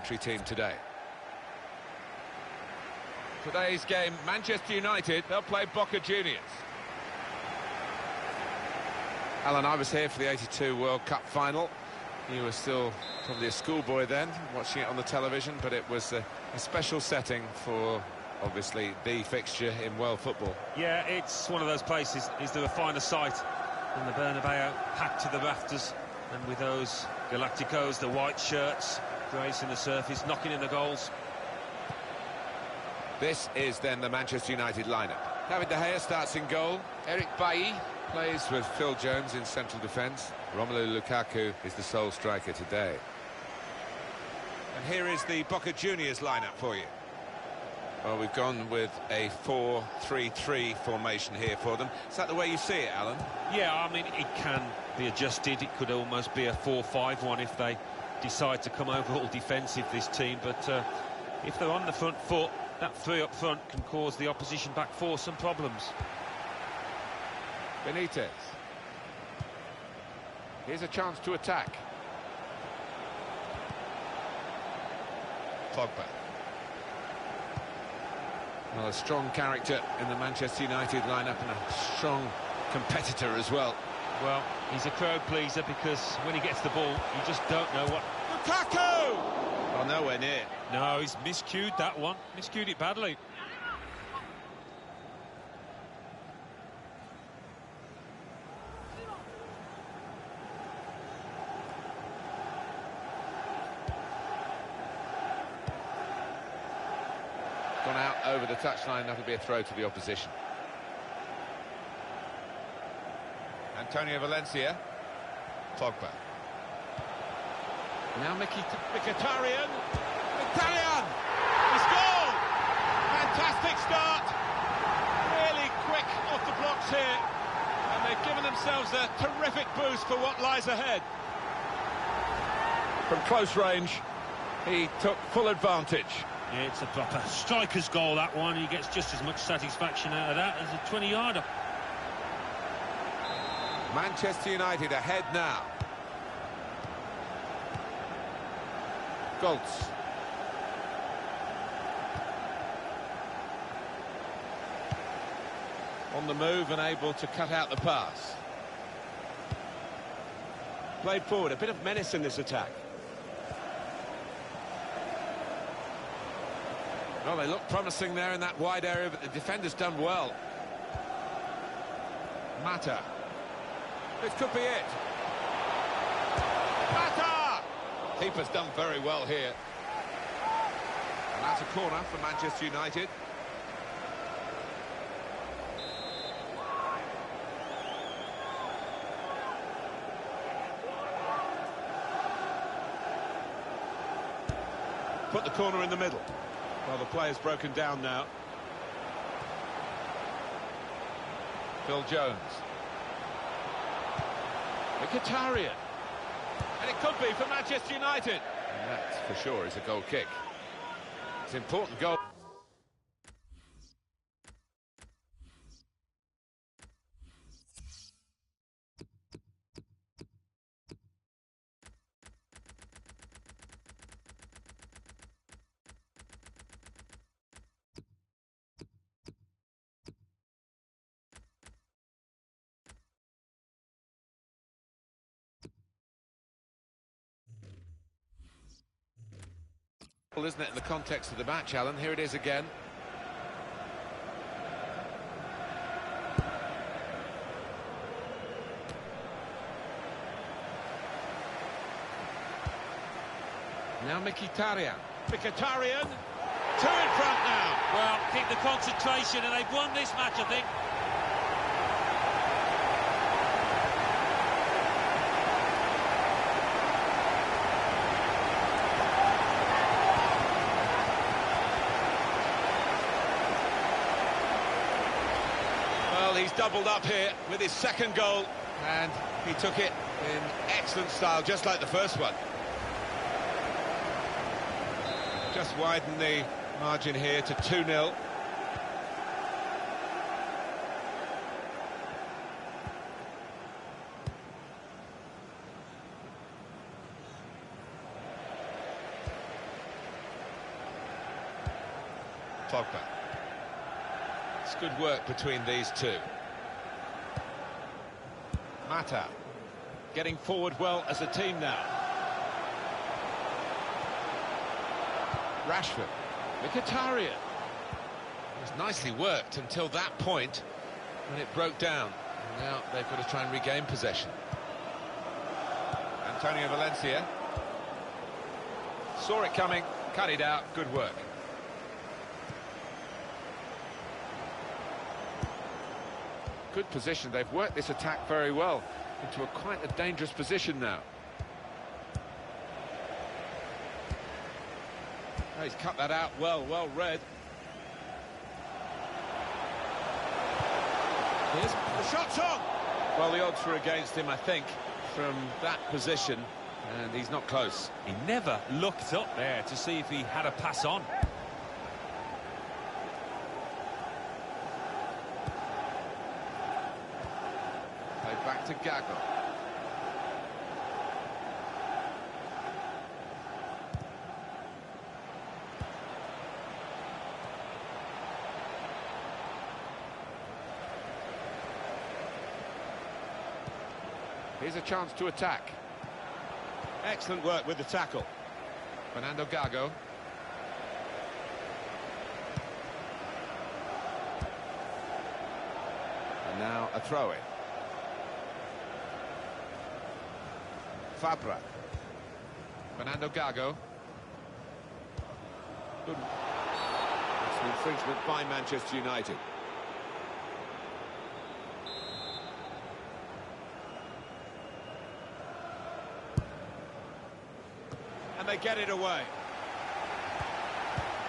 team today. Today's game, Manchester United, they'll play Boca Juniors. Alan, I was here for the '82 World Cup final. You were still probably a schoolboy then, watching it on the television, but it was a special setting for, obviously, the fixture in world football. Yeah, it's one of those places. Is there a finer sight than the Bernabeu, packed to the rafters, and with those Galacticos, the white shirts, gracing the surface, knocking in the goals. This is then the Manchester United lineup. David De Gea starts in goal. Eric Bailly plays with Phil Jones in central defence. Romelu Lukaku is the sole striker today. And here is the Boca Juniors lineup for you. Well, we've gone with a 4-3-3 formation here for them. Is that the way you see it, Alan? Yeah, I mean, it can be adjusted. It could almost be a 4-5-1 if they decide to come over all defensive, this team. But if they're on the front foot, that three up front can cause the opposition back four some problems. Benitez. Here's a chance to attack. Pogba. Well, a strong character in the Manchester United lineup and a strong competitor as well. Well, he's a crowd pleaser because when he gets the ball, you just don't know what... Lukaku! Well, nowhere near. No, he's miscued that one. Miscued it badly. Gone out over the touchline, that'll be a throw to the opposition. Antonio Valencia. Pogba. Now Mkhitaryan. Mkhitaryan! He scored! Fantastic start. Really quick off the blocks here. And they've given themselves a terrific boost for what lies ahead. From close range, he took full advantage. Yeah, it's a proper striker's goal, that one. He gets just as much satisfaction out of that as a 20-yarder. Manchester United ahead now. Goltz. On the move and able to cut out the pass. Played forward, a bit of menace in this attack. Well, they look promising there in that wide area, but the defender's done well. Mata. This could be it. Mata! Keeper's done very well here. And that's a corner for Manchester United. Put the corner in the middle. Well, the player's broken down now. Phil Jones. Mkhitaryan. And it could be for Manchester United. And that, for sure, is a goal kick. It's an important goal. Isn't it, in the context of the match, Alan? Here it is again. Now Mkhitaryan. Mkhitaryan. Two in front now. Well, keep the concentration, and they've won this match, I think. He's doubled up here with his second goal, and he took it in excellent style, just like the first one. Just widen the margin here to 2-0. Pogba. It's good work between these two. Mata. Getting forward well as a team now. Rashford. Mkhitaryan. It was nicely worked until that point when it broke down. Now they've got to try and regain possession. Antonio Valencia. Saw it coming, cut it out, good work. Good position, they've worked this attack very well into quite a dangerous position now. Oh, he's cut that out well read. Here's the shot's on! Well, the odds were against him, I think, from that position, and he's not close. He never looked up there to see if he had a pass on. Played back to Gago. Here's a chance to attack. Excellent work with the tackle. Fernando Gago. And now a throw-in. Fabra. Fernando Gago. Good. It's an infringement by Manchester United. And they get it away.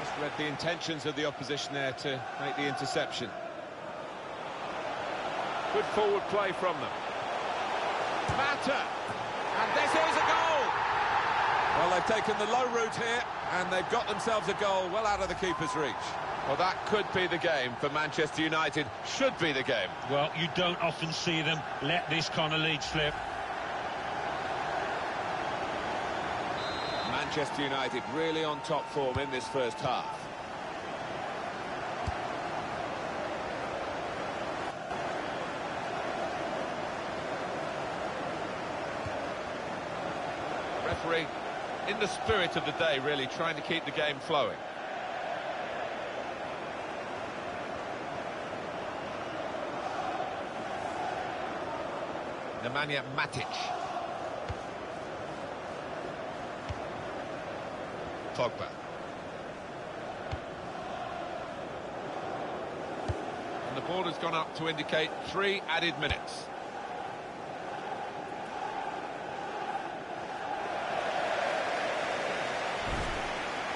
Just read the intentions of the opposition there to make the interception. Good forward play from them. Mata! And this is a goal! Well, they've taken the low route here, and they've got themselves a goal well out of the keeper's reach. Well, that could be the game for Manchester United. Should be the game. Well, you don't often see them let this kind of lead slip. Manchester United really on top form in this first half. Referee, in the spirit of the day, really trying to keep the game flowing. Nemanja Matic. Pogba. And the ball has gone up to indicate 3 added minutes.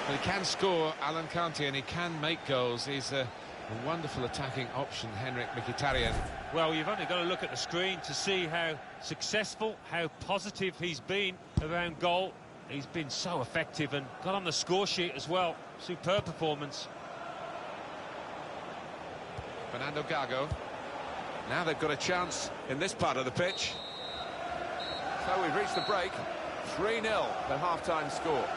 Well, he can score, Alan Kante, and he can make goals. He's a wonderful attacking option, Henrik Mkhitaryan. Well, you've only got to look at the screen to see how successful, how positive he's been around goal. He's been so effective and got on the score sheet as well. Superb performance. Fernando Gago. Now they've got a chance in this part of the pitch. So we've reached the break. 3-0, the half-time score.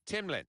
Timlin.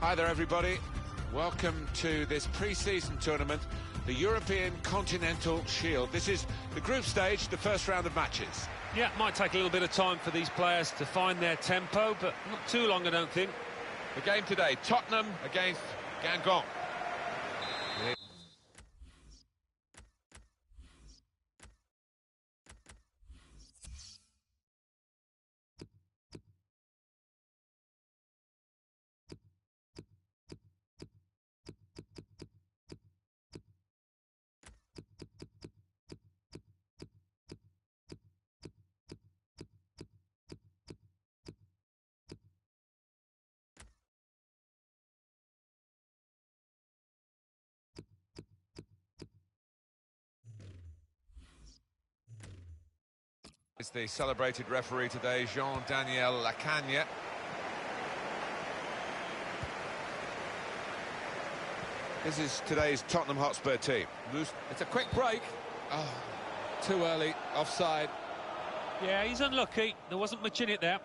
Hi there, everybody. Welcome to this pre-season tournament, the European Continental Shield. This is the group stage, the first round of matches. Yeah, it might take a little bit of time for these players to find their tempo, but not too long, I don't think. The game today, Tottenham against Guingamp. It's the celebrated referee today, Jean-Daniel Lacagne. This is today's Tottenham Hotspur team. It's a quick break. Oh, too early, offside. Yeah, he's unlucky. There wasn't much in it there.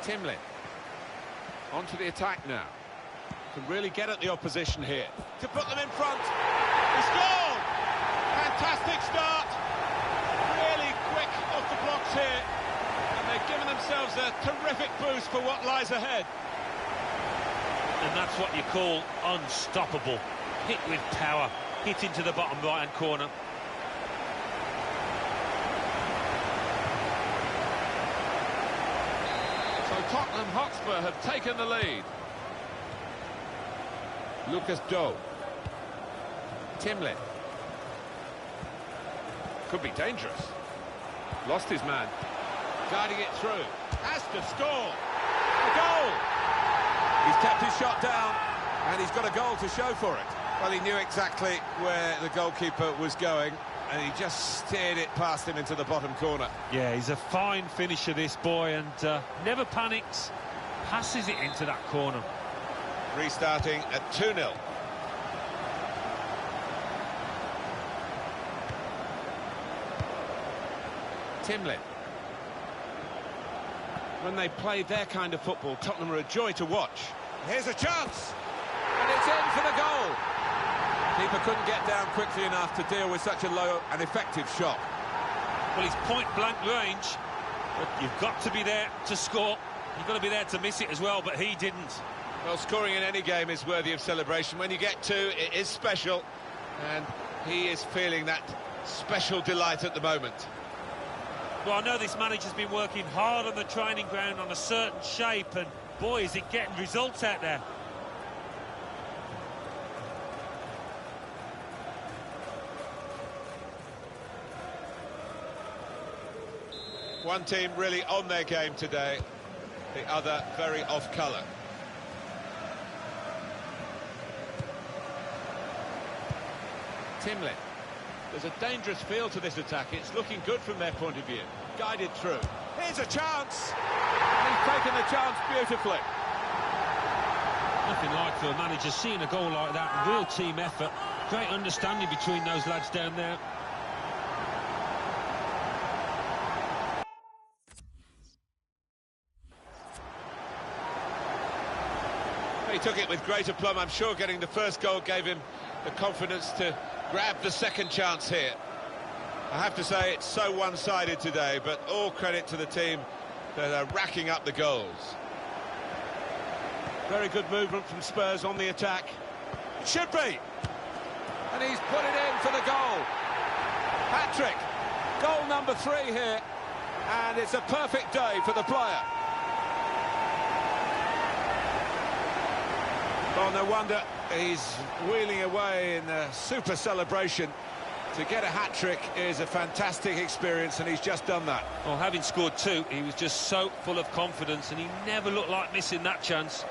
Timlin. On to the attack now. Can really get at the opposition here. To put them in front. He scored! Fantastic start. Really quick off the blocks here. And they're giving themselves a terrific boost for what lies ahead. And that's what you call unstoppable. Hit with power. Hit into the bottom right-hand corner. So Tottenham Hotspur have taken the lead. Lucas Doe. Timlin. Could be dangerous. Lost his man. Guiding it through. Has to score. A goal! He's kept his shot down, and he's got a goal to show for it. Well, he knew exactly where the goalkeeper was going, and he just steered it past him into the bottom corner. Yeah, he's a fine finisher, this boy, and never panics. Passes it into that corner. Restarting at 2-0. Timlin. When they play their kind of football, Tottenham are a joy to watch. Here's a chance, and it's in for the goal. Keeper couldn't get down quickly enough to deal with such a low and effective shot. Well, he's point-blank range, but you've got to be there to score. You've got to be there to miss it as well, but he didn't. Well, scoring in any game is worthy of celebration. When you get two, it is special, and he is feeling that special delight at the moment. Well, I know this manager's been working hard on the training ground on a certain shape, and boy, is it getting results out there. One team really on their game today, the other very off-colour. Timlin. There's a dangerous feel to this attack. It's looking good from their point of view. Guided through. Here's a chance! He's taken the chance beautifully. Nothing like for a manager seeing a goal like that. Real team effort. Great understanding between those lads down there. He took it with great aplomb. I'm sure getting the first goal gave him the confidence to grab the second chance here. I have to say it's so one-sided today, but all credit to the team that are racking up the goals. Very good movement from Spurs on the attack. It should be! And he's put it in for the goal. Hat-trick. Goal number 3 here, and it's a perfect day for the player. Well, no wonder he's wheeling away in a super celebration. To get a hat-trick is a fantastic experience, and he's just done that. Well, having scored 2, he was just so full of confidence, and he never looked like missing that chance.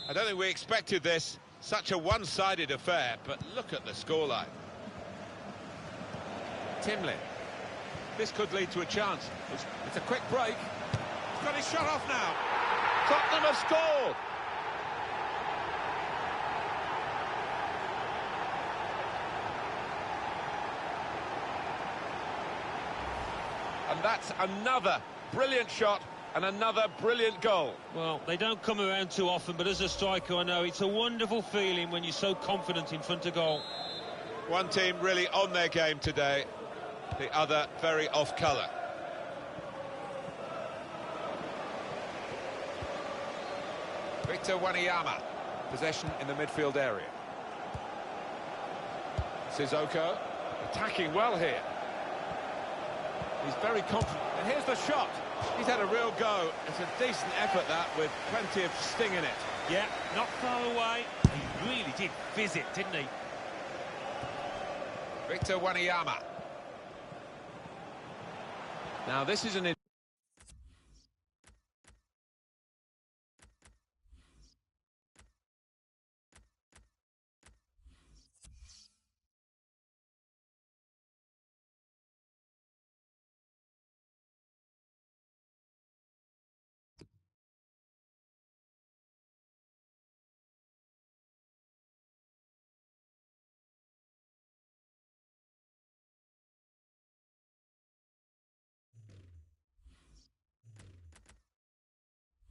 I don't think we expected this, such a one-sided affair, but look at the scoreline. Timlin. This could lead to a chance. It's a quick break. He's got his shot off now. Tottenham have scored. And that's another brilliant shot and another brilliant goal. Well, they don't come around too often, but as a striker, I know it's a wonderful feeling when you're so confident in front of goal. One team really on their game today, the other very off colour. Victor Wanyama, possession in the midfield area. Sissoko, attacking well here. He's very confident, and here's the shot. He's had a real go. It's a decent effort, that, with plenty of sting in it. Yeah, not far away. He really did fizz it, didn't he? Victor Wanyama. Now, this is an...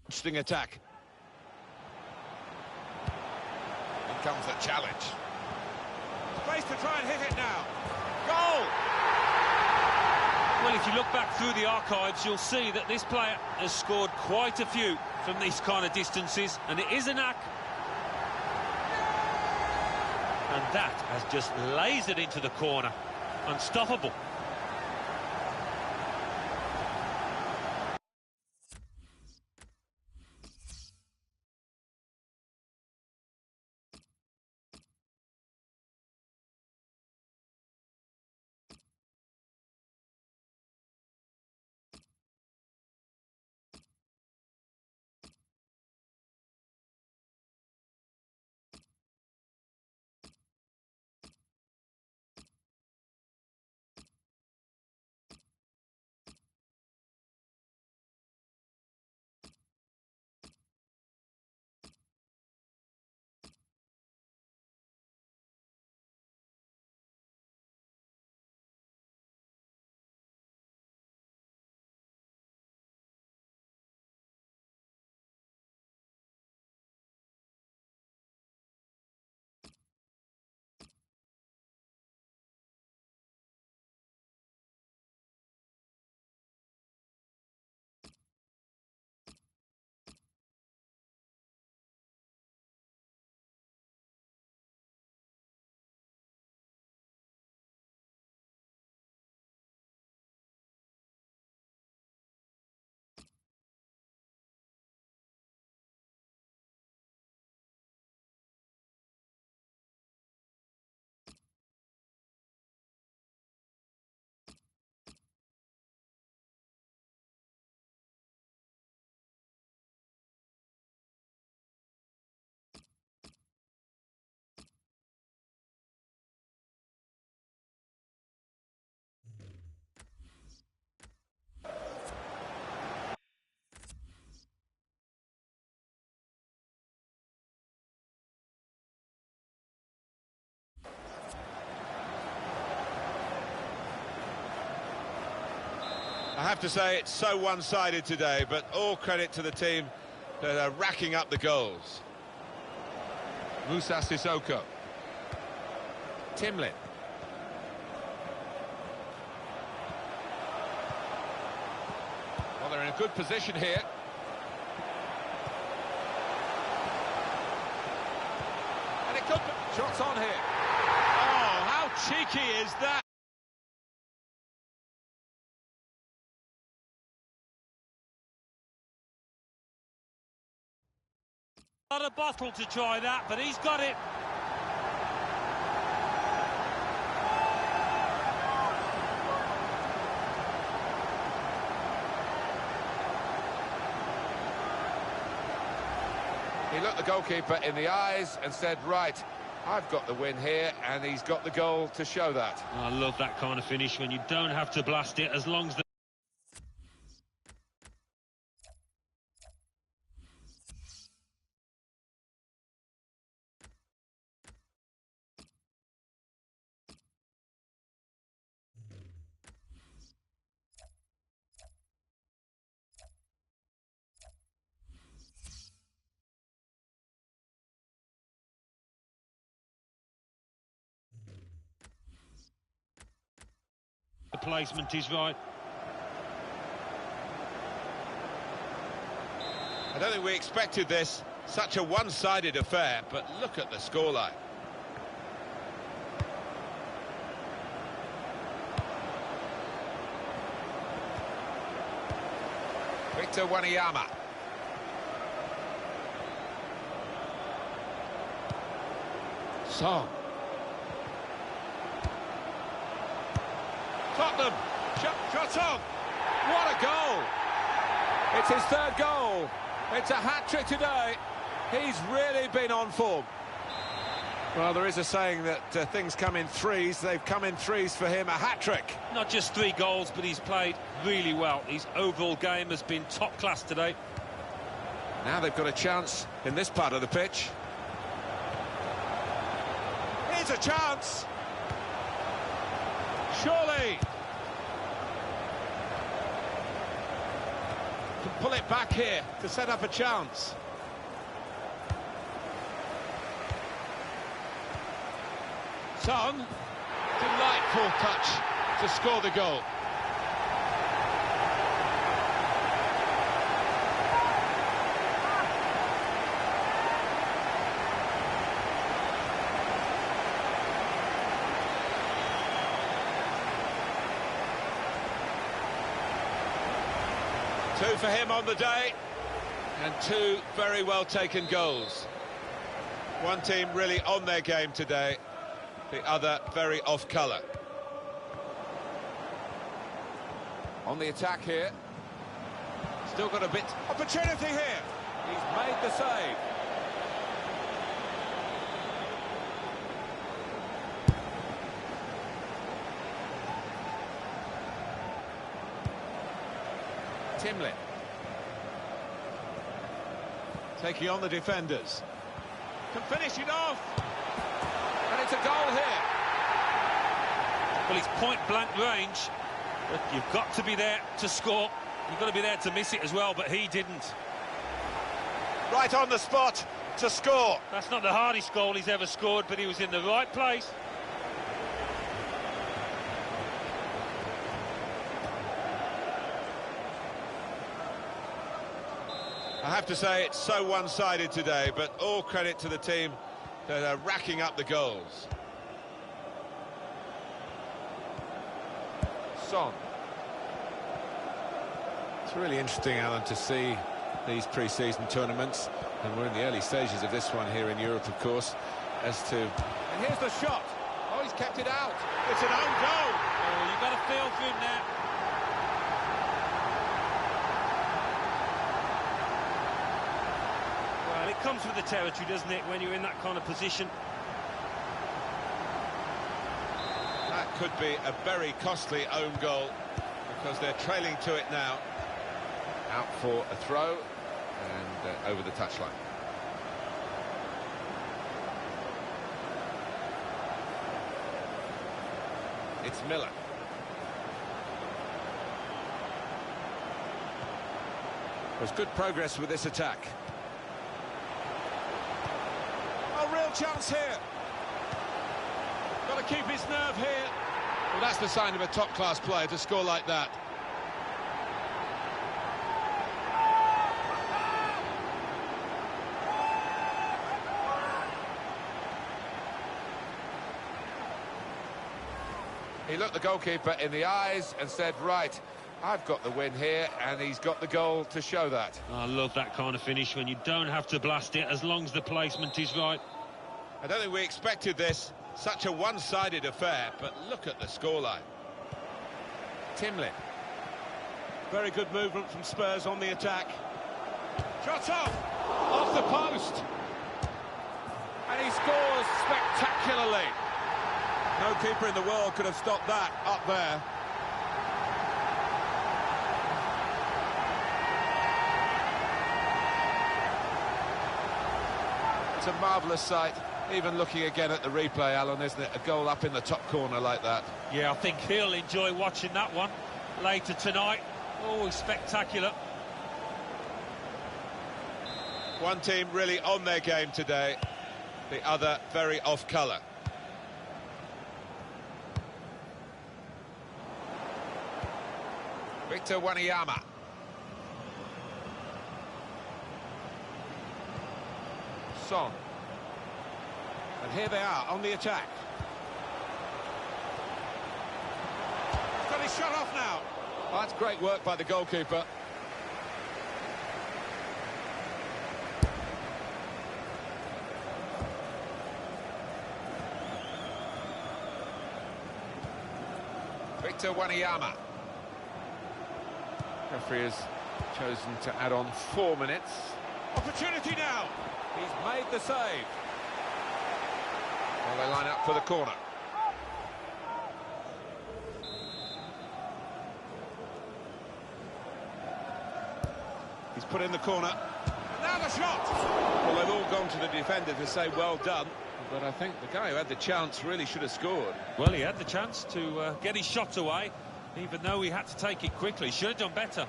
interesting attack. In comes the challenge. Space to try and hit it now. Goal! Well, if you look back through the archives, you'll see that this player has scored quite a few from these kind of distances, and it is a knack. And that has just lasered into the corner. Unstoppable. I have to say, it's so one-sided today, but all credit to the team that are racking up the goals. Moussa Sissoko. Timlin. Well, they're in a good position here. And it could be... Shots on here. Oh, how cheeky is that? Not a bottle to try that, but he's got it. He looked the goalkeeper in the eyes and said, right, I've got the win here, and he's got the goal to show that. I love that kind of finish when you don't have to blast it, as long as the... the placement is right. I don't think we expected this, such a one-sided affair, but look at the scoreline. Victor Wanyama. Song. Tottenham, shot on. What a goal! It's his third goal. It's a hat-trick today. He's really been on form. Well, there is a saying that things come in threes. They've come in threes for him, a hat-trick. Not just 3 goals, but he's played really well. His overall game has been top class today. Now they've got a chance in this part of the pitch. Here's a chance. Surely. Can pull it back here to set up a chance. Son, delightful touch to score the goal. Two for him on the day, and 2 very well taken goals. One team really on their game today, the other very off colour. On the attack here. Still got a bit opportunity here. He's made the save. Timlin. Taking on the defenders. Can finish it off. And it's a goal here. Well, it's point-blank range, but you've got to be there to score. You've got to be there to miss it as well, but he didn't. Right on the spot to score. That's not the hardest goal he's ever scored, but he was in the right place. I have to say it's so one-sided today, but all credit to the team that are racking up the goals. Son. It's really interesting, Alan, to see these pre-season tournaments, and we're in the early stages of this one here in Europe, of course, as to... And here's the shot. Oh, he's kept it out. It's an own goal. Oh, you've got to feel for him now. Well, it comes with the territory, doesn't it, when you're in that kind of position? That could be a very costly own goal, because they're trailing to it now. Out for a throw, and over the touchline. It's Miller. There's good progress with this attack. A real chance here. Got to keep his nerve here. Well, that's the sign of a top-class player to score like that. He looked the goalkeeper in the eyes and said, right, I've got the win here, and he's got the goal to show that. I love that kind of finish when you don't have to blast it, as long as the placement is right. I don't think we expected this, such a one-sided affair, but look at the scoreline. Timlin. Very good movement from Spurs on the attack. Shot off the post. And And he scores spectacularly. No keeper in the world could have stopped that up there. It's a marvellous sight. Even looking again at the replay, Alan, isn't it? A goal up in the top corner like that. Yeah, I think he'll enjoy watching that one later tonight. Always spectacular. One team really on their game today, the other very off colour. Victor Wanyama. Son. And here they are on the attack. He's got his shot off now. Oh, that's great work by the goalkeeper. Victor Wanyama. Referee has chosen to add on 4 minutes. Opportunity now. He's made the save. Well, they line up for the corner. He's put in the corner. And now the shot! Well, they've all gone to the defender to say well done, but I think the guy who had the chance really should have scored. Well, he had the chance to get his shot away, even though he had to take it quickly. Should have done better.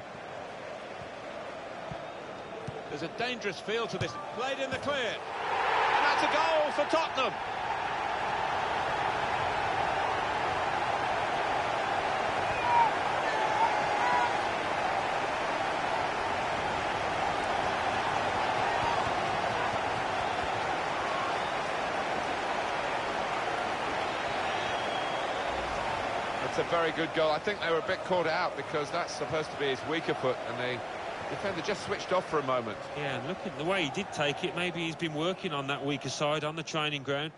There's a dangerous feel to this. Played in the clear. And that's a goal for Tottenham. It's a very good goal. I think they were a bit caught out because that's supposed to be his weaker foot, and the defender just switched off for a moment. Yeah, and look at the way he did take it. Maybe he's been working on that weaker side on the training ground.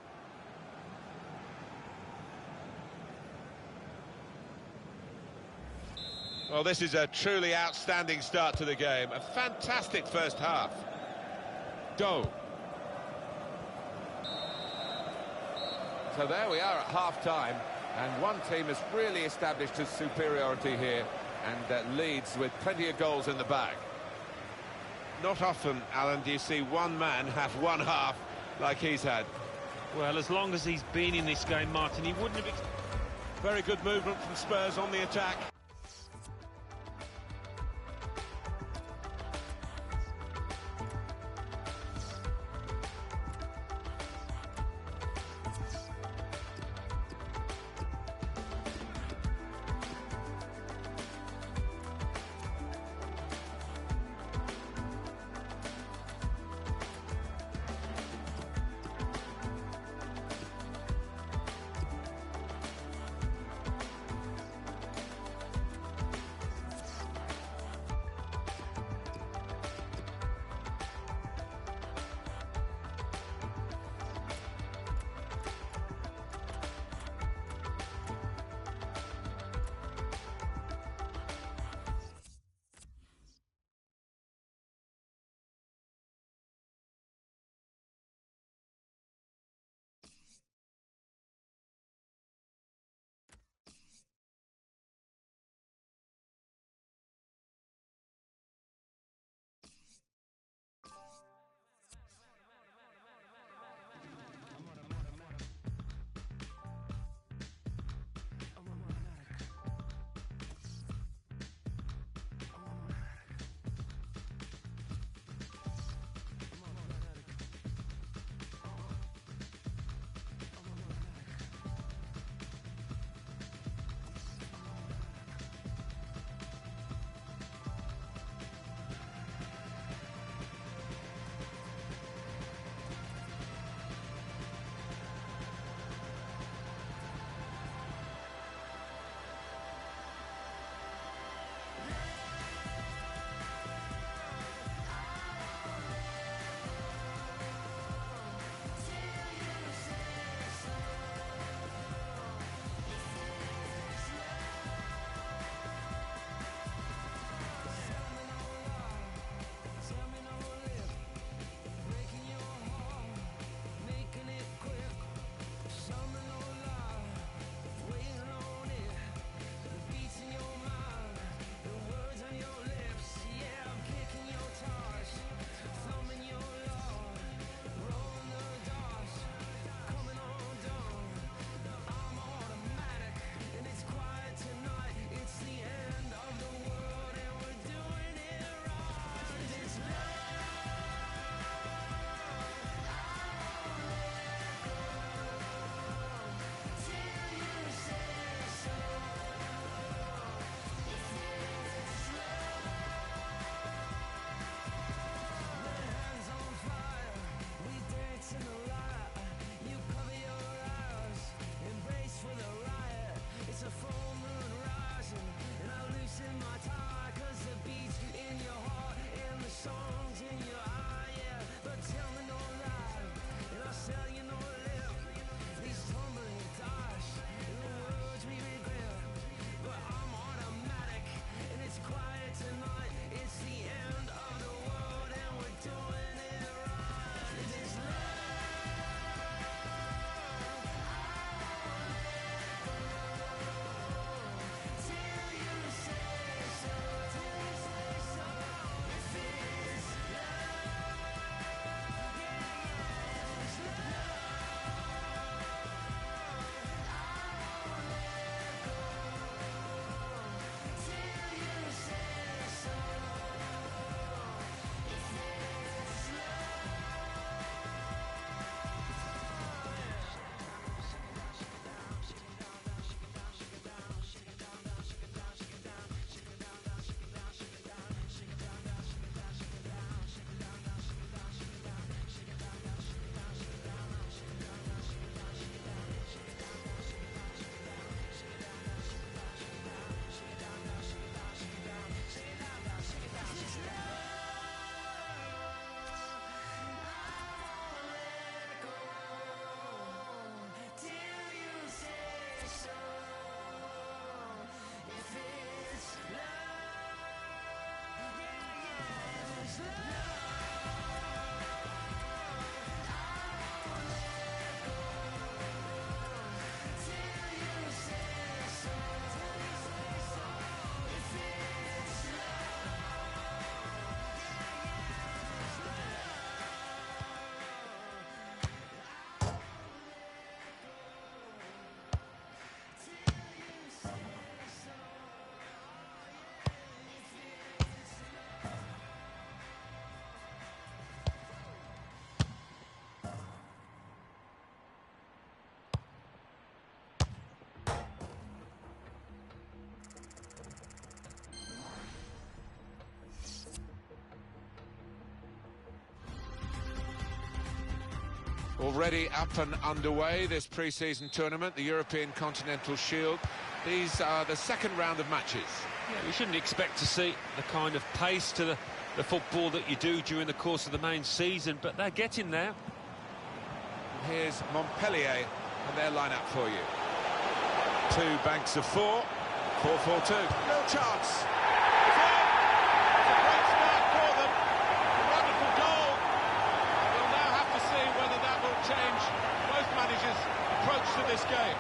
Well, this is a truly outstanding start to the game. A fantastic first half. Doe. So there we are at half-time, and one team has really established its superiority here and leads with plenty of goals in the bag. Not often, Alan, do you see one man have one half like he's had. Well, as long as he's been in this game, Martin, he wouldn't have... Very good movement from Spurs on the attack. Already up and underway, this pre-season tournament, the European Continental Shield. These are the second round of matches. Yeah, we shouldn't expect to see the kind of pace to the football that you do during the course of the main season, but they're getting there. Here's Montpellier and their lineup for you. Two banks of four, 4-4-2. No chance. It's a great start for them. A wonderful goal. We'll now have to see whether that will change both managers' approach to this game.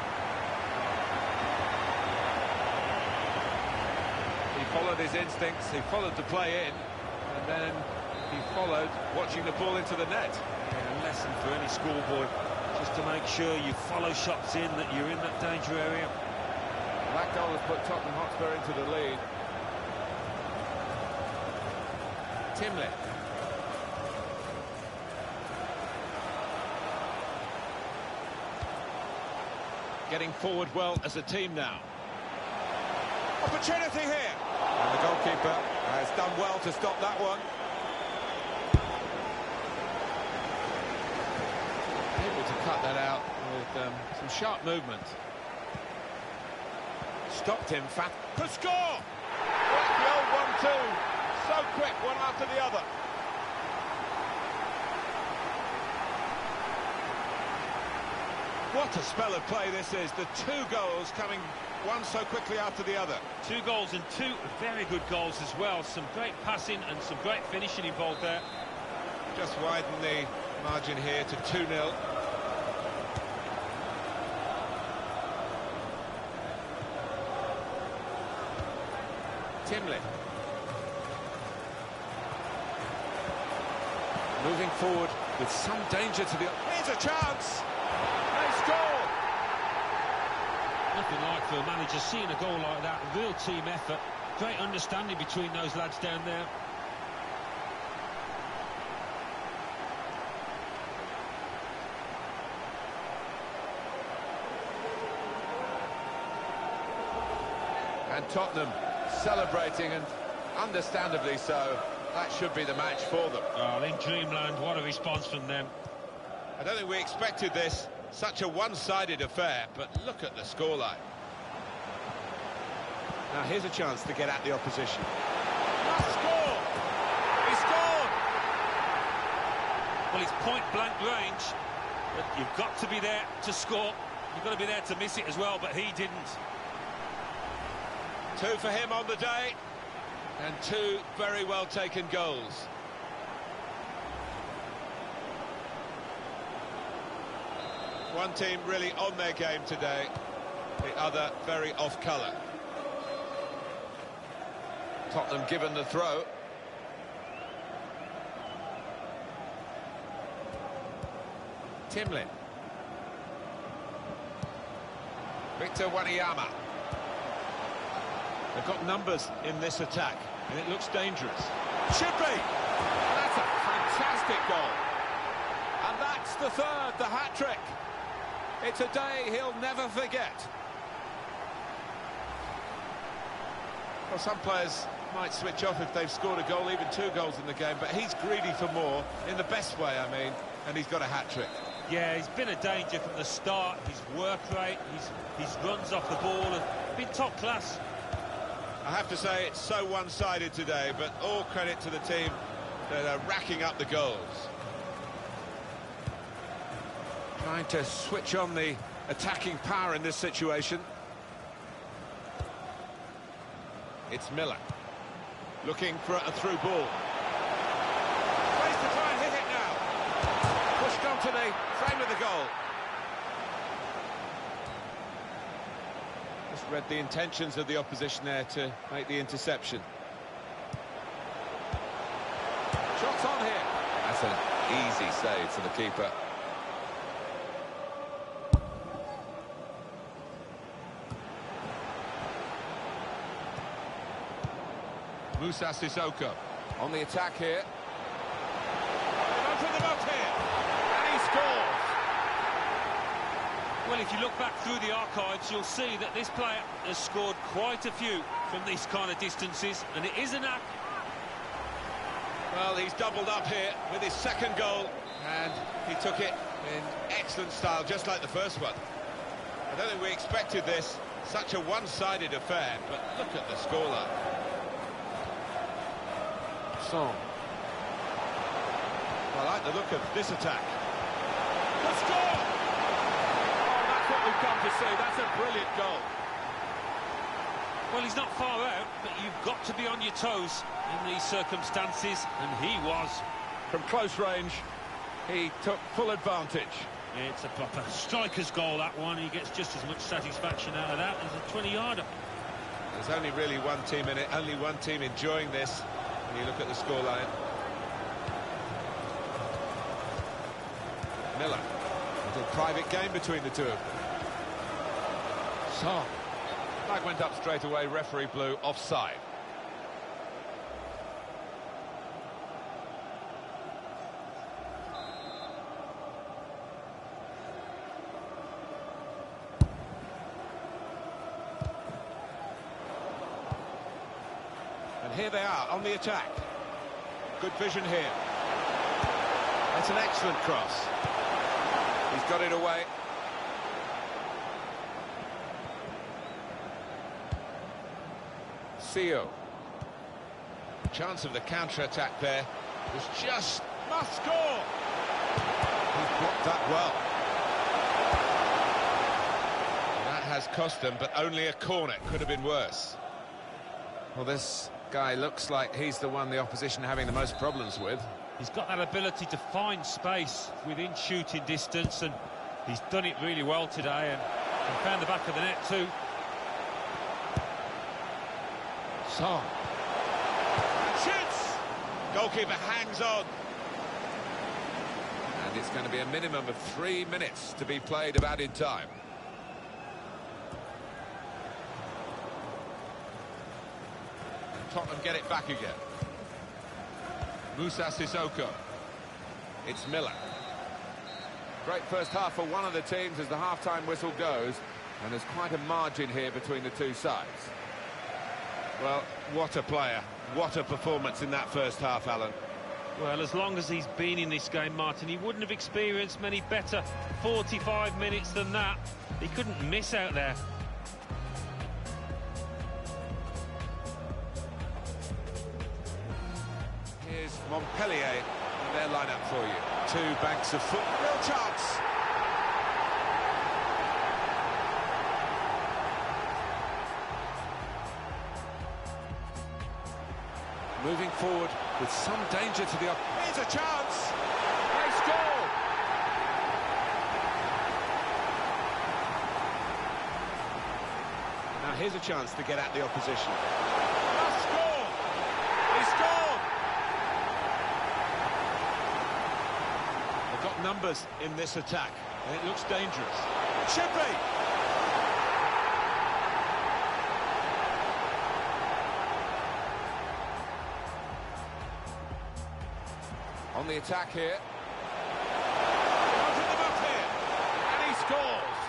He followed his instincts, he followed the play in, and then he followed watching the ball into the net. Yeah, a lesson for any schoolboy, just to make sure you follow shots in, that you're in that danger area. That goal has put Tottenham Hotspur into the lead. Timlin. Getting forward well as a team now. Opportunity here. And the goalkeeper has done well to stop that one. Able to cut that out with some sharp movement. Stopped him fat. To score! The old 1-2. So quick, one after the other. What a spell of play this is. The two goals coming one so quickly after the other. Two goals and two very good goals as well. Some great passing and some great finishing involved there. Just widen the margin here to 2-0. Timlin. Moving forward with some danger to the... Here's a chance! They score! Nothing like for a manager seeing a goal like that. Real team effort. Great understanding between those lads down there. And Tottenham celebrating, and understandably so. That should be the match for them. Oh, in dreamland, what a response from them. I don't think we expected this. Such a one-sided affair, but look at the scoreline. Now here's a chance to get at the opposition. Must score! He scored! Well, it's point-blank range, but you've got to be there to score. You've got to be there to miss it as well, but he didn't. Two for him on the day, and two very well-taken goals. One team really on their game today, the other very off-colour. Tottenham given the throw. Timlin. Victor Wanyama. They've got numbers in this attack, and it looks dangerous. Should be! That's a fantastic goal. And that's the third, the hat-trick. It's a day he'll never forget. Well, some players might switch off if they've scored a goal, even two goals in the game, but he's greedy for more, in the best way, I mean, and he's got a hat-trick. Yeah, he's been a danger from the start. His work rate, his runs off the ball have been top class. I have to say it's so one-sided today, but all credit to the team that are racking up the goals. Trying to switch on the attacking power in this situation. It's Miller. Looking for a through ball. Ways to try and hit it now. Pushed onto the frame of the goal. Just read the intentions of the opposition there to make the interception. Shots on here. That's an easy save for the keeper. Moussa Sissoko on the attack here. Open them up here, and he scores. Well, if you look back through the archives, you'll see that this player has scored quite a few from these kind of distances, and it is a knack. Well, he's doubled up here with his second goal, and he took it In excellent style, just like the first one. I don't think we expected this. Such a one-sided affair, but look at the scoreline. Song. I like the look of this attack. The score! Oh, that's what we've come to see. That's a brilliant goal. Well, he's not far out, but you've got to be on your toes in these circumstances, and he was. From close range, he took full advantage. It's a proper striker's goal, that one. He gets just as much satisfaction out of that as a 20-yarder. There's only really one team in it, only one team enjoying this, when you look at the scoreline. Miller. A little private game between the two of them. Song. Flag went up straight away, referee blew offside. And here they are on the attack. Good vision here. That's an excellent cross. He's got it away. Seo. Chance of the counter-attack there was just... Must score! He's blocked that well. That has cost them, but only a corner. Could have been worse. Well, this guy looks like he's the one the opposition are having the most problems with. He's got that ability to find space within shooting distance, and he's done it really well today, and found the back of the net too. Song. Shoots! Goalkeeper hangs on. And it's going to be a minimum of 3 minutes to be played of added time. And Tottenham get it back again. Musa Sissoko. It's Miller. Great first half for one of the teams as the half-time whistle goes, and there's quite a margin here between the two sides. Well, what a player. What a performance in that first half, Alan. Well, as long as he's been in this game, Martin, he wouldn't have experienced many better 45 minutes than that. He couldn't miss out there. Here's Montpellier and their lineup for you. Two banks of foot. Real chance. Moving forward with some danger to the... Here's a chance! They score! Now here's a chance to get at the opposition. Must score! He scored! They've got numbers in this attack, and it looks dangerous. Should be! On the attack here. Mounted them up here, and he scores.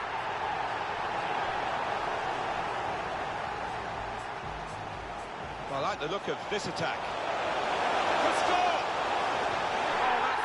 I like the look of this attack. The score! Oh, that's...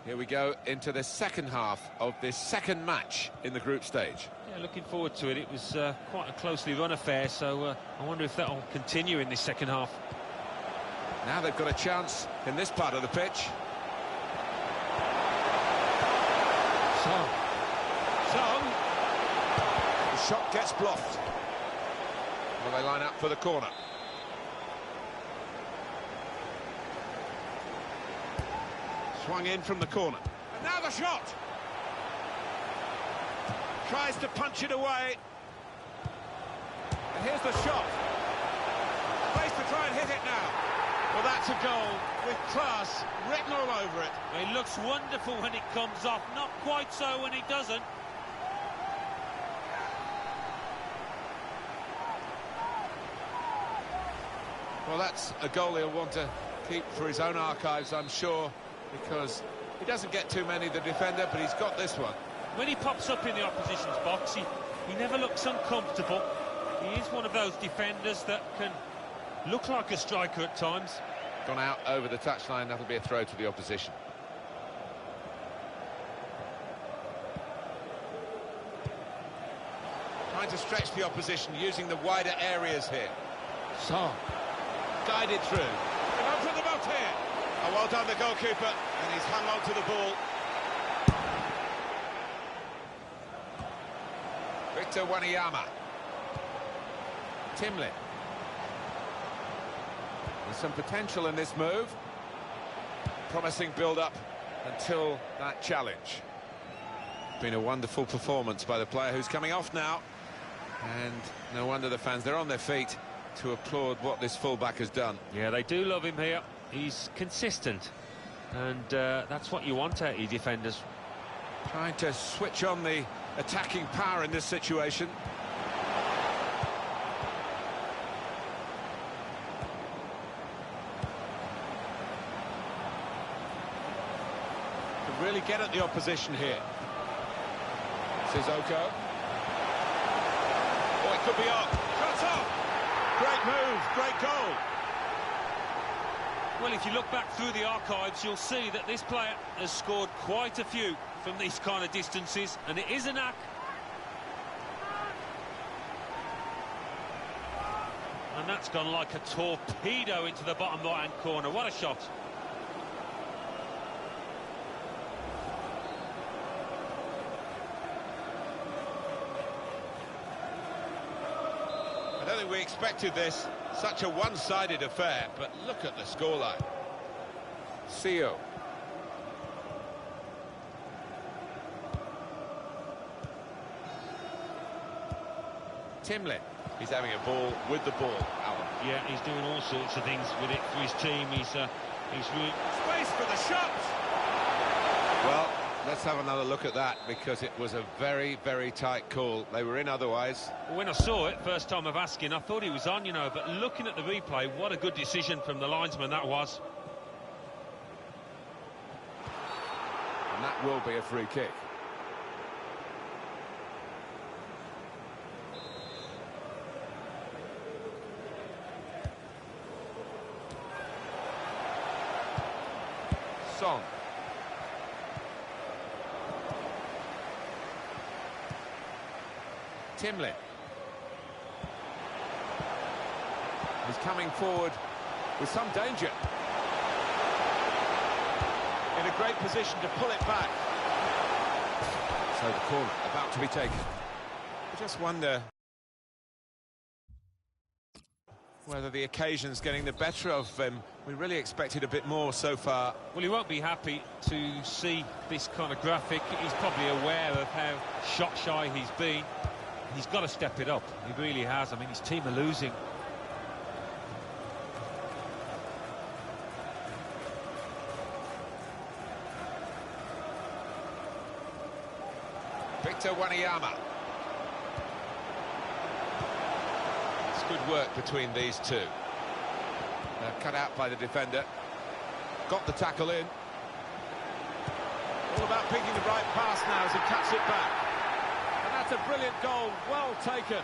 Here we go into the second half of this second match in the group stage. Yeah, looking forward to it. It was quite a closely run affair, so I wonder if that'll continue in this second half. Now they've got a chance in this part of the pitch. Song. The shot gets blocked. Well, they line up for the corner. Swung in from the corner. And now the shot. Tries to punch it away. And here's the shot. Place to try and hit it now. Well, that's a goal with class written all over it. It looks wonderful when it comes off, not quite so when it doesn't. Well, that's a goal he'll want to keep for his own archives, I'm sure, because he doesn't get too many, the defender, but he's got this one. When he pops up in the opposition's box, he never looks uncomfortable. He is one of those defenders that can look like a striker at times. Gone out over the touchline, that'll be a throw to the opposition. Trying to stretch the opposition, using the wider areas here. Song. Guided through. They've opened them up here. Oh, well done, the goalkeeper. And he's hung on to the ball. Victor Wanyama. Timlin. There's some potential in this move. Promising build-up until that challenge. Been a wonderful performance by the player who's coming off now. And no wonder the fans, they're on their feet to applaud what this fullback has done. Yeah, they do love him here. He's consistent. And that's what you want out of your defenders. Trying to switch on the attacking power in this situation. Can really get at the opposition here. Sissoko. Oh, it could be on. Shots off. Great move, great goal. Well, if you look back through the archives, you'll see that this player has scored quite a few from these kind of distances, and it is a knack. And that's gone like a torpedo into the bottom right-hand corner. What a shot. I don't think we expected this, such a one-sided affair, but look at the scoreline. Sio. Timlin. He's having a ball with the ball, Alan. Yeah, he's doing all sorts of things with it for his team. He's really... Space for the shot! Well, let's have another look at that, because it was a very, very tight call. They were in otherwise. When I saw it, first time of asking, I thought he was on, you know, but looking at the replay, what a good decision from the linesman that was. And that will be a free kick. Song. Timlin. He's coming forward with some danger. In a great position to pull it back. So the corner about to be taken. I just wonder whether the occasion's getting the better of him. We really expected a bit more so far. Well, he won't be happy to see this kind of graphic. He's probably aware of how shot-shy he's been. He's got to step it up. He really has. I mean, his team are losing. Victor Wanyama. It's good work between these two. They're cut out by the defender. Got the tackle in. All about picking the right pass now as he cuts it back. And that's a brilliant goal, well taken.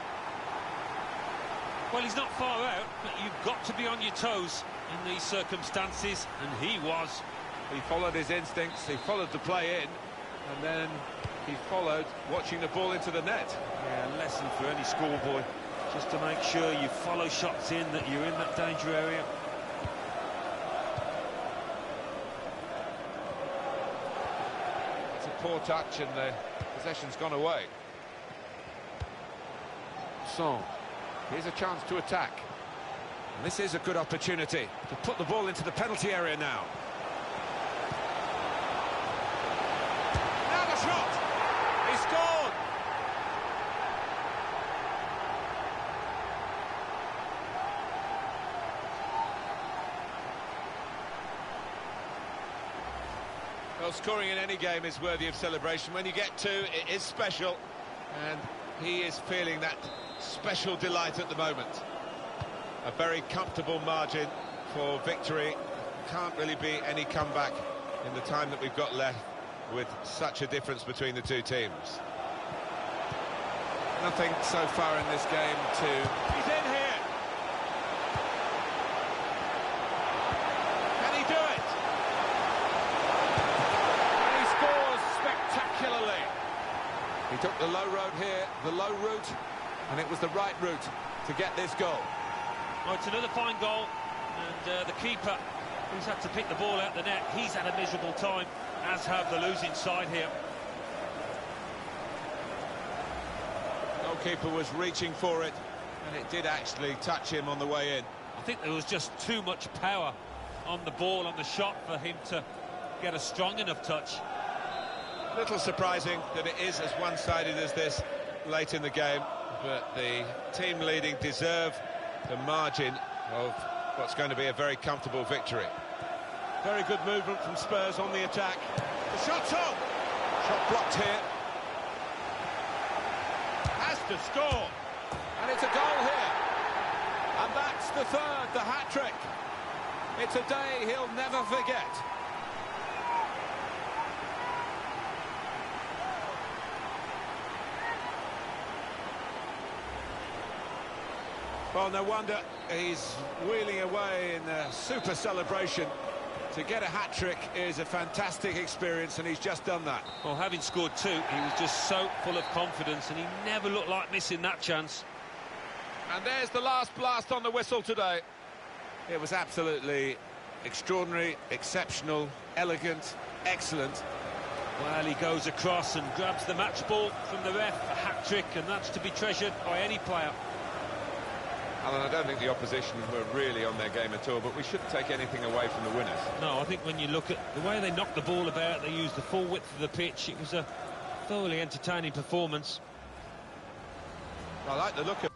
Well, he's not far out, but you've got to be on your toes in these circumstances, and he was. He followed his instincts, he followed the play in, and then he followed watching the ball into the net. Yeah, a lesson for any schoolboy, just to make sure you follow shots in, that you're in that danger area. It's a poor touch and the possession's gone away. Son, here's a chance to attack. And this is a good opportunity to put the ball into the penalty area now. Now the shot! He scored! Well, scoring in any game is worthy of celebration. When you get two, it is special, and he is feeling that special delight at the moment. A very comfortable margin for victory. Can't really be any comeback in the time that we've got left with such a difference between the two teams. Nothing so far in this game to... He's in here! Can he do it? And he scores spectacularly. He took the low road here, the low route, and it was the right route to get this goal. Oh, it's another fine goal, and the keeper, who's had to pick the ball out the net, he's had a miserable time, as have the losing side here. Goalkeeper was reaching for it, and it did actually touch him on the way in. I think there was just too much power on the ball, on the shot, for him to get a strong enough touch. A little surprising that it is as one-sided as this late in the game, but the team leading deserve the margin of what's going to be a very comfortable victory. Very good movement from Spurs on the attack. The shot's on! Shot blocked here. Has to score! And it's a goal here. And that's the third, the hat-trick. It's a day he'll never forget. Well, no wonder he's wheeling away in a super celebration. To get a hat-trick is a fantastic experience, and he's just done that. Well, having scored two, he was just so full of confidence, and he never looked like missing that chance. And there's the last blast on the whistle today. It was absolutely extraordinary, exceptional, elegant, excellent. Well, he goes across and grabs the match ball from the ref, a hat-trick, and that's to be treasured by any player. Alan, I don't think the opposition were really on their game at all, but we shouldn't take anything away from the winners. No, I think when you look at the way they knocked the ball about, they used the full width of the pitch, it was a thoroughly entertaining performance. I like the look of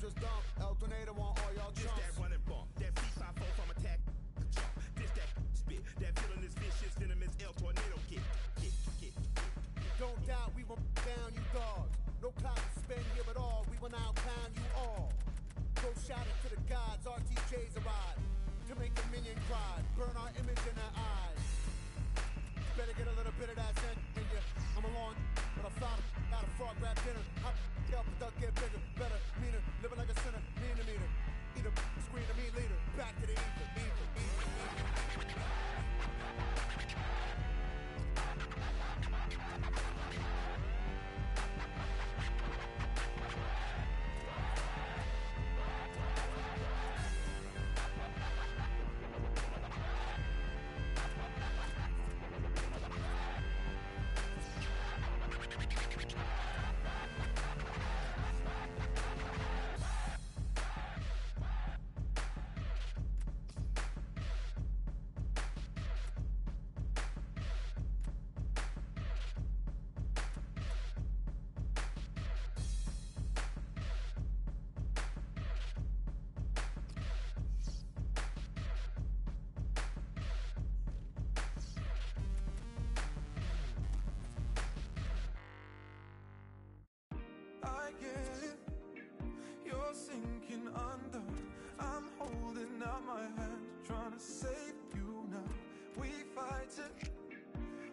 just dump. El Tornado on all y'all This chumps. that running bump, that freestyle flow from attack, jump. This that spit, that villain is vicious, venomous El Tornado get. Don't doubt we will down you dogs. No clout to spend here at all. We will now pound you all. Go shout it to the gods. RTJs arrive to make the minion cry. Burn our image in their eyes. Better get a little bit of that scent in you. I'm along, but I found out a frog rap dinner. I help the duck get bigger, better, meaner. Living like a sinner, mean to meter. Eat a screen to me leader. Back to the ether. I get it, you're sinking under. I'm holding out my hand, trying to save you now. We fight it,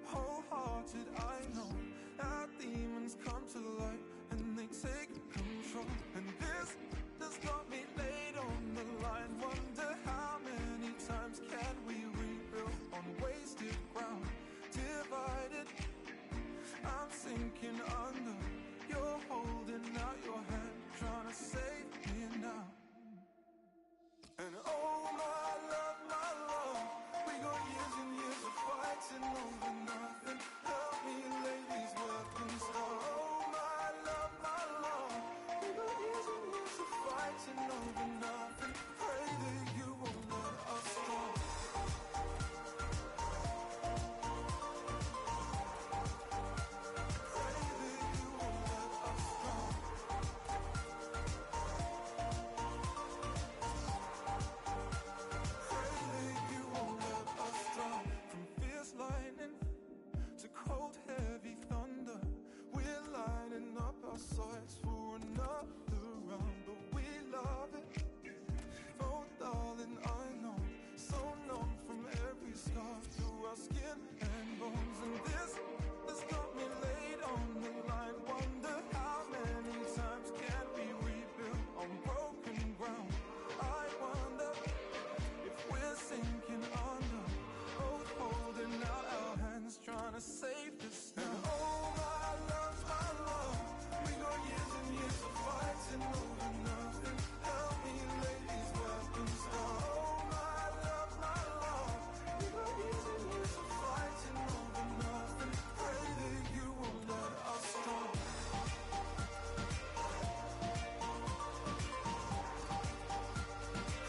wholehearted, I know. Our demons come to light and they take control. And this has got me laid on the line. Wonder how many times can we rebuild on wasted ground? Divided, I'm sinking under. You're holding out your hand, trying to save me now. And oh my love, we got years and years of fighting over nothing. Help me lay these weapons down. Oh my love, we got years and years of fighting over nothing. Pray that you won't let us fall. Sights for another round, but we love it. Oh darling, I know, so numb from every scar to our skin and bones. And this has got me laid on the line. Wonder how many times can we rebuild on broken ground? I wonder if we're sinking under, both holding out our hands, trying to save this now. And oh my love, years and years of fighting over nothing. Help me lay these weapons down. Oh my love, we got years and years of fighting over nothing. Pray that you won't let us stop.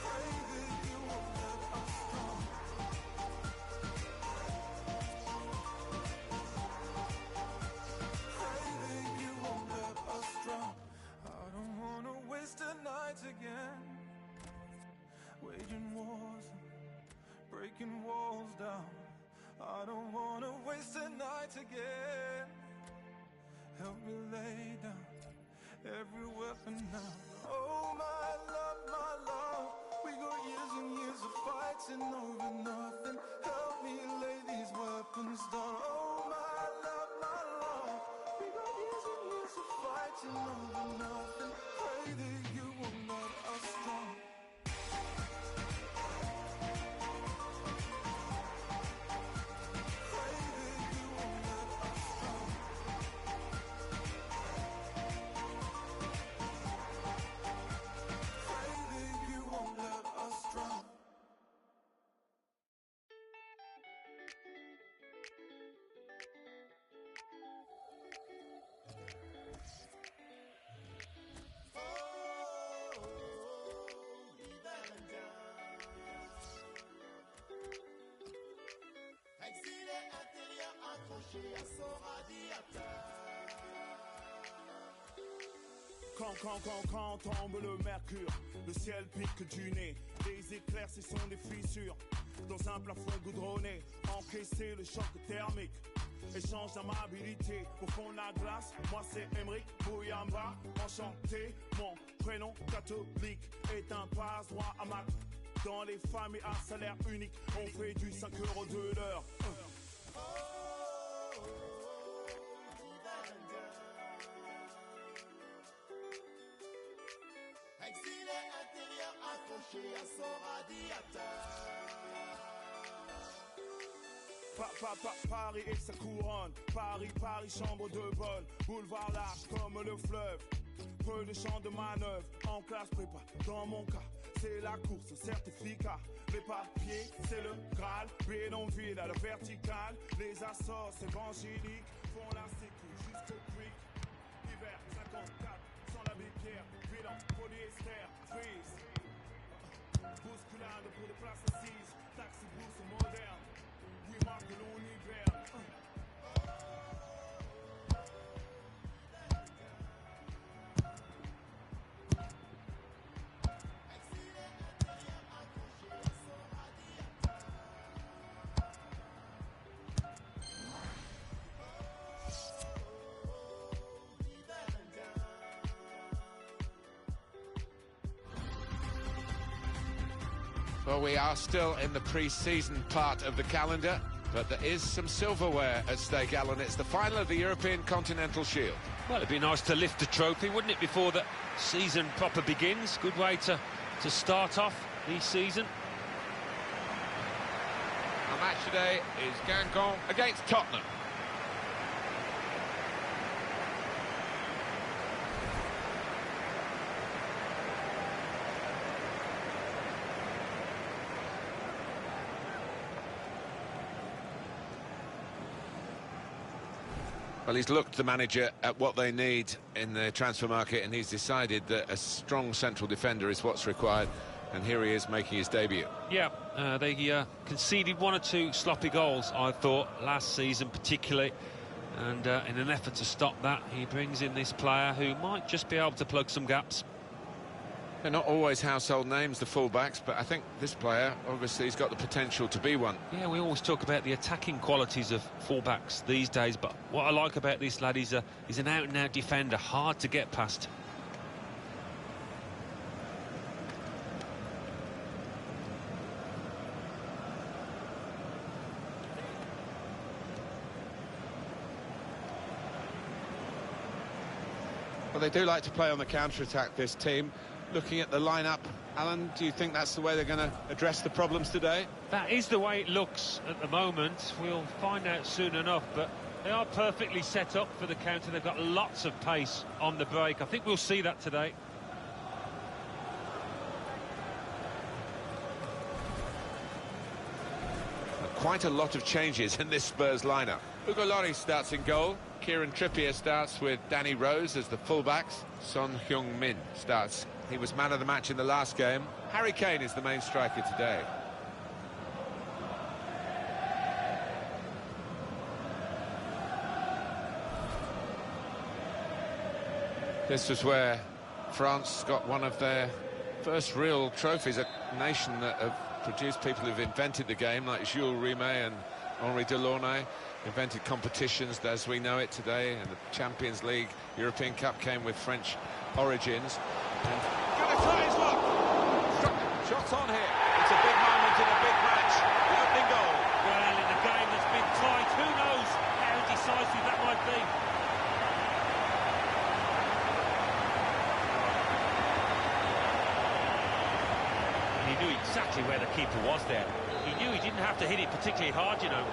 Pray that you won't let us stop. Pray that you won't let us drown. I don't wanna waste a night again, waging wars, breaking walls down. I don't wanna waste a night again. Help me lay down every weapon now. Oh my love, we got years and years of fighting over nothing. Help me lay these weapons down. Oh my love, we got years and years of fighting over nothing. Pray that you won't let us down. Pray that you won't let us Quand tombe le mercure, le ciel pique du nez, les éclairs ce sont des fissures, dans un plafond goudronné, encaisser le choc thermique, échange d'amabilité, au fond de la glace, moi c'est Emeric Bouyamba, enchanté, mon prénom catholique est un passe-droit à mat, dans les familles à salaire unique, on fait du 5 € de l'heure. Exilé intérieur accroché à son radiateur. Paris et sa couronne, Paris, chambre de bonne, boulevard large comme le fleuve, peu de champs de manœuvre, en classe prépa, dans mon cas, c'est la course, certificat, les papiers, c'est le Graal, bidonville à la verticale, les assorts évangéliques font la sécu jusqu'au creek, hiver 54, sans la pierre, bilan, polyester, freeze, bousculade pour des places assises, taxi blues moderne, oui marque de l'univers. Well, we are still in the pre-season part of the calendar, but there is some silverware at stake, Alan. It's the final of the European Continental Shield. Well, it'd be nice to lift the trophy, wouldn't it, before the season proper begins? Good way to start off the season. Our match today is Guingamp against Tottenham. Well, he's looked, the manager, at what they need in the transfer market, and he's decided that a strong central defender is what's required, and here he is making his debut. Yeah, they conceded 1 or 2 sloppy goals, I thought, last season particularly, and in an effort to stop that, he brings in this player who might just be able to plug some gaps. They're not always household names, the fullbacks, but I think this player, obviously, has got the potential to be one. Yeah, we always talk about the attacking qualities of fullbacks these days, but what I like about this lad is he's an out-and-out defender, hard to get past. Well, they do like to play on the counter-attack, this team. Looking at the lineup, Alan, do you think that's the way they're going to address the problems today? That is the way it looks at the moment. We'll find out soon enough, but they are perfectly set up for the counter. They've got lots of pace on the break. I think we'll see that today. Quite a lot of changes in this Spurs lineup. Hugo Lloris starts in goal. Kieran Trippier starts with Danny Rose as the fullbacks. Son Heung-min starts. He was man of the match in the last game. Harry Kane is the main striker today. This was where France got one of their first real trophies, a nation that have produced people who've invented the game, like Jules Rimet and Henri Delaunay, invented competitions as we know it today, and the Champions League, European Cup came with French origins. Gonna try his luck. Shots on here. It's a big moment in a big match. The opening goal. Well, in a game that's been tight, who knows how decisive that might be. He knew exactly where the keeper was there. He knew he didn't have to hit it particularly hard, you know.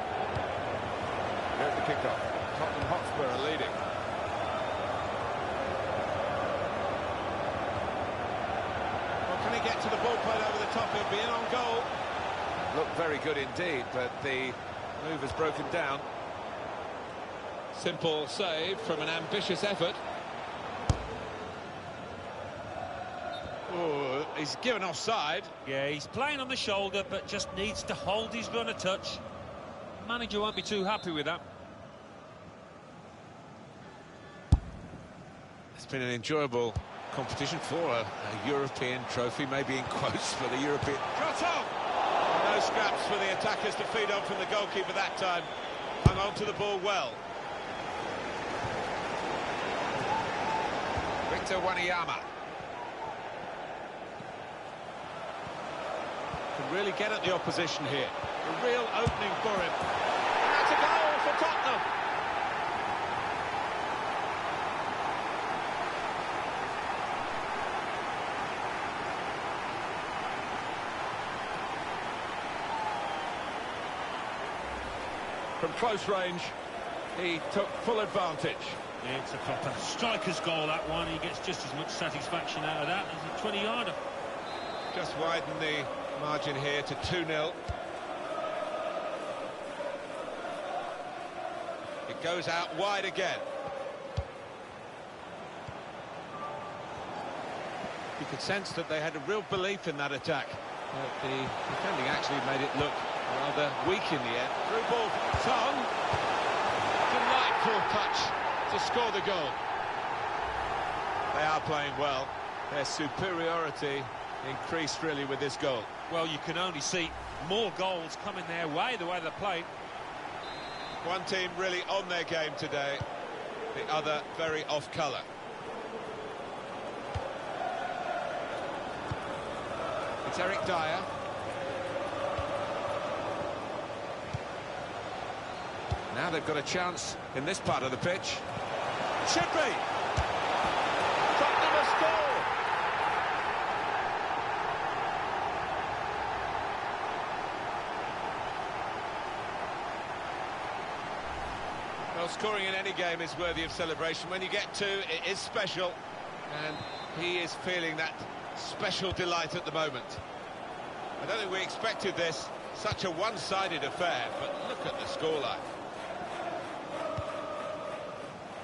There's the kickoff. Tottenham Hotspur are leading. Well, can he get to the ball played over the top? He'll be in on goal. Looked very good indeed, but the move has broken down. Simple save from an ambitious effort. Oh, he's given offside. Yeah, he's playing on the shoulder, but just needs to hold his run a touch. The manager won't be too happy with that. It's been an enjoyable competition for a European trophy, maybe in quotes for the European... Shot on! No scraps for the attackers to feed on from the goalkeeper that time. Hung on to the ball well. Victor Wanyama. Can really get at the opposition here. A real opening for him. And that's a goal for Tottenham. From close range, he took full advantage. Yeah, it's a proper striker's goal, that one. He gets just as much satisfaction out of that as a 20-yarder. Just widen the margin here to 2-0. It goes out wide again. You could sense that they had a real belief in that attack. The defending actually made it look rather weak in the end. Through ball for Son. Delightful touch to score the goal. They are playing well. Their superiority increased really with this goal. Well, you can only see more goals coming their way, the way they played. One team really on their game today, the other very off colour. It's Eric Dyer. Now they've got a chance in this part of the pitch. Should be. Tottenham a score. Well, scoring in any game is worthy of celebration. When you get two, it is special, and he is feeling that special delight at the moment. I don't think we expected this, such a one-sided affair, but look at the scoreline.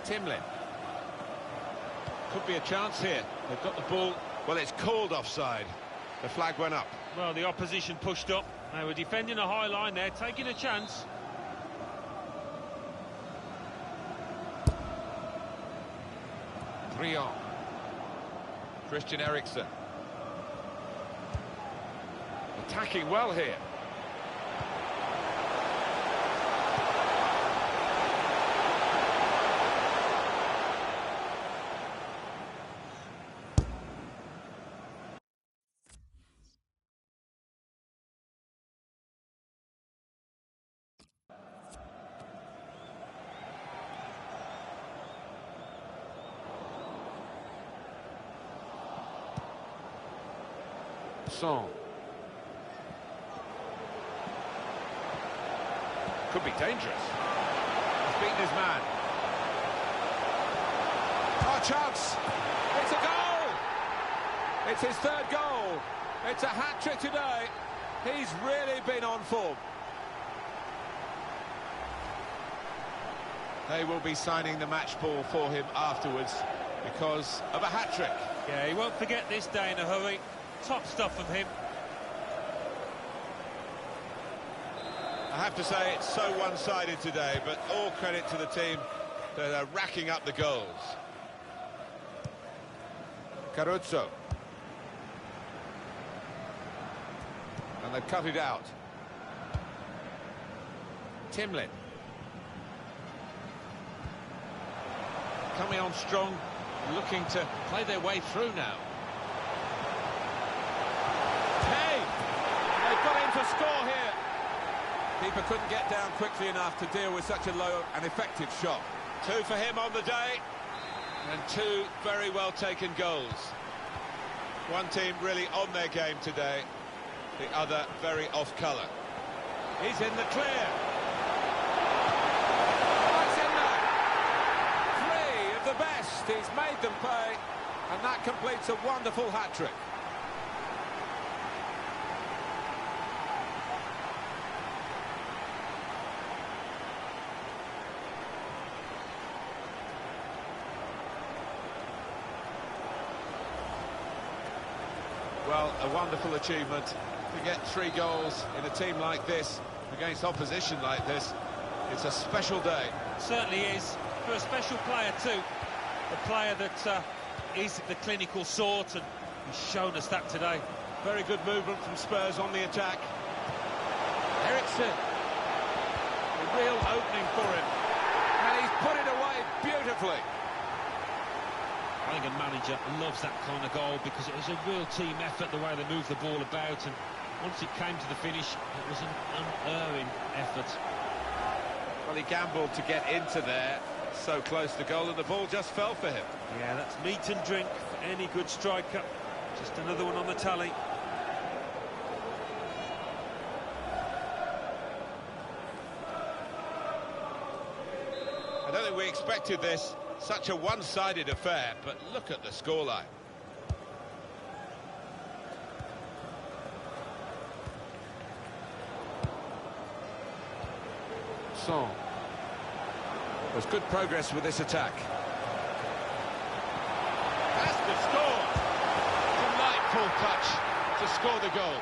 Timlin. Could be a chance here. They've got the ball. Well, it's called offside. The flag went up. Well, the opposition pushed up. They were defending a high line there, taking a chance. Rion. Christian Eriksen. Attacking well here. Son. Could be dangerous. He's beaten his man. Oh, chance! It's a goal! It's his third goal. It's a hat-trick today. He's really been on form. They will be signing the match ball for him afterwards because of a hat-trick. Yeah, he won't forget this day in a hurry. Top stuff from him. I have to say it's so one-sided today, but all credit to the team that are racking up the goals. Caruso. And they've cut it out. Timlin. Coming on strong, looking to play their way through now. Hey! They've got him to score here. Keeper couldn't get down quickly enough to deal with such a low and effective shot. Two for him on the day, and two very well taken goals. One team really on their game today, the other very off colour. He's in the clear. That's in there. Three of the best. He's made them pay, and that completes a wonderful hat-trick. Well, a wonderful achievement to get 3 goals in a team like this, against opposition like this. It's a special day. Certainly is, for a special player too. A player that is the clinical sort, and he's shown us that today. Very good movement from Spurs on the attack. Eriksen. A real opening for him. And he's put it away beautifully. I think a manager loves that kind of goal because it was a real team effort, the way they moved the ball about, and once it came to the finish, it was an unerring effort. Well, he gambled to get into there, so close to goal, and the ball just fell for him. Yeah, that's meat and drink for any good striker. Just another one on the tally. I don't think we expected this. Such a one-sided affair, but look at the scoreline. Son. There's good progress with this attack. Has to score. Delightful touch to score the goal.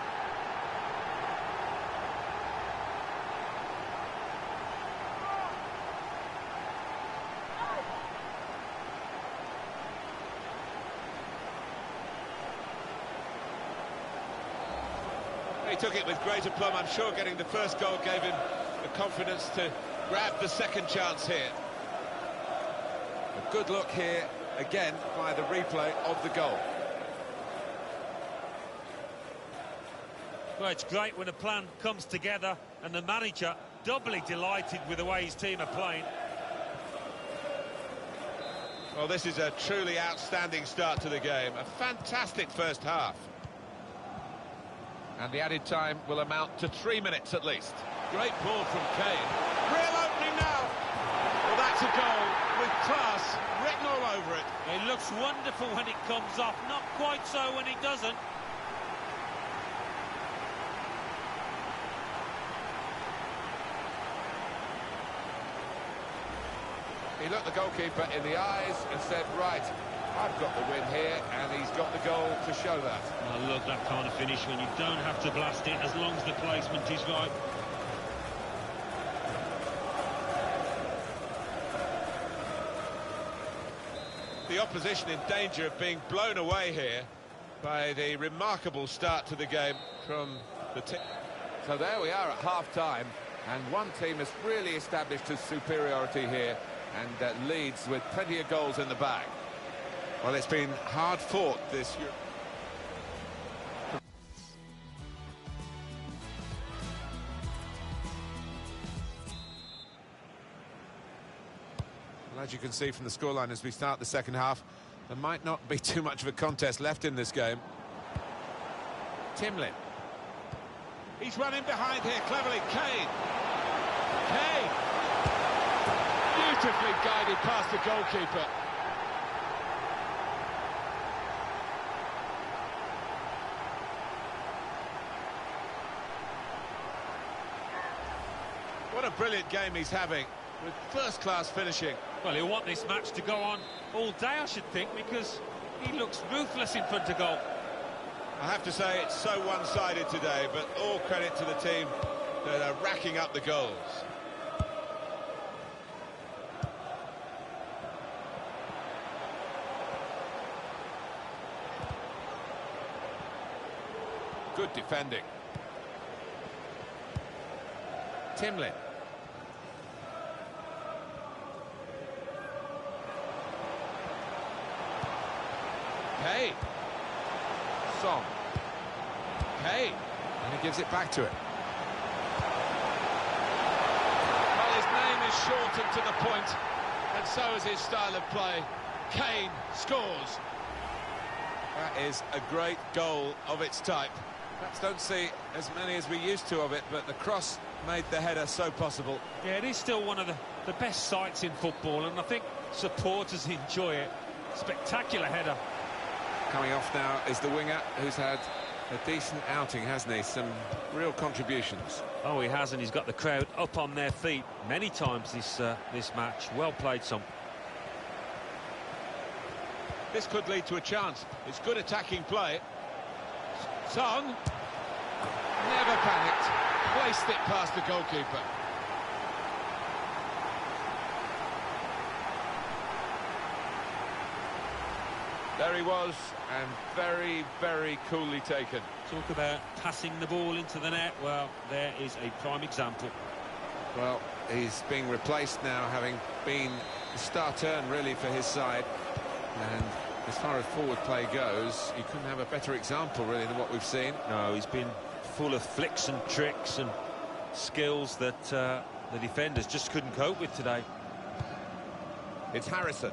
He took it with great aplomb. I'm sure getting the first goal gave him the confidence to grab the second chance here. A good look here, again, by the replay of the goal. Well, it's great when a plan comes together, and the manager doubly delighted with the way his team are playing. Well, this is a truly outstanding start to the game. A fantastic first half. And the added time will amount to 3 minutes at least. Great ball from Kane. Real opening now. Well, that's a goal with class written all over it. It looks wonderful when it comes off, not quite so when it doesn't. He looked the goalkeeper in the eyes and said, right, I've got the win here, and he's got the goal to show that. I love that kind of finish when you don't have to blast it as long as the placement is right. The opposition in danger of being blown away here by the remarkable start to the game from the team. So there we are at half-time, and one team has really established its superiority here and leads with plenty of goals in the bag. Well, it's been hard fought this year. Well, as you can see from the scoreline as we start the second half, there might not be too much of a contest left in this game. Timlin. He's running behind here cleverly. Kane. Kane. Beautifully guided past the goalkeeper. What a brilliant game he's having, with first-class finishing. Well, he'll want this match to go on all day, I should think, because he looks ruthless in front of goal. I have to say it's so one-sided today, but all credit to the team that are racking up the goals. Good defending. Timlin. Kane. Son. Kane. And he gives it back to it. Well, his name is shortened to the point, and so is his style of play. Kane scores. That is a great goal of its type. Perhaps don't see as many as we used to of it, but the cross made the header so possible. Yeah, it is still one of the best sights in football, and I think supporters enjoy it. Spectacular header. Coming off now is the winger, who's had a decent outing, hasn't he? Some real contributions. Oh, he has, and he's got the crowd up on their feet many times this match. Well played, Son. This could lead to a chance. It's good attacking play. Son never panicked, placed it past the goalkeeper. There he was, and very, very coolly taken. Talk about passing the ball into the net. Well, there is a prime example. Well, he's being replaced now, having been the star turn, really, for his side. And as far as forward play goes, you couldn't have a better example, really, than what we've seen. No, he's been full of flicks and tricks and skills that the defenders just couldn't cope with today. It's Harrison.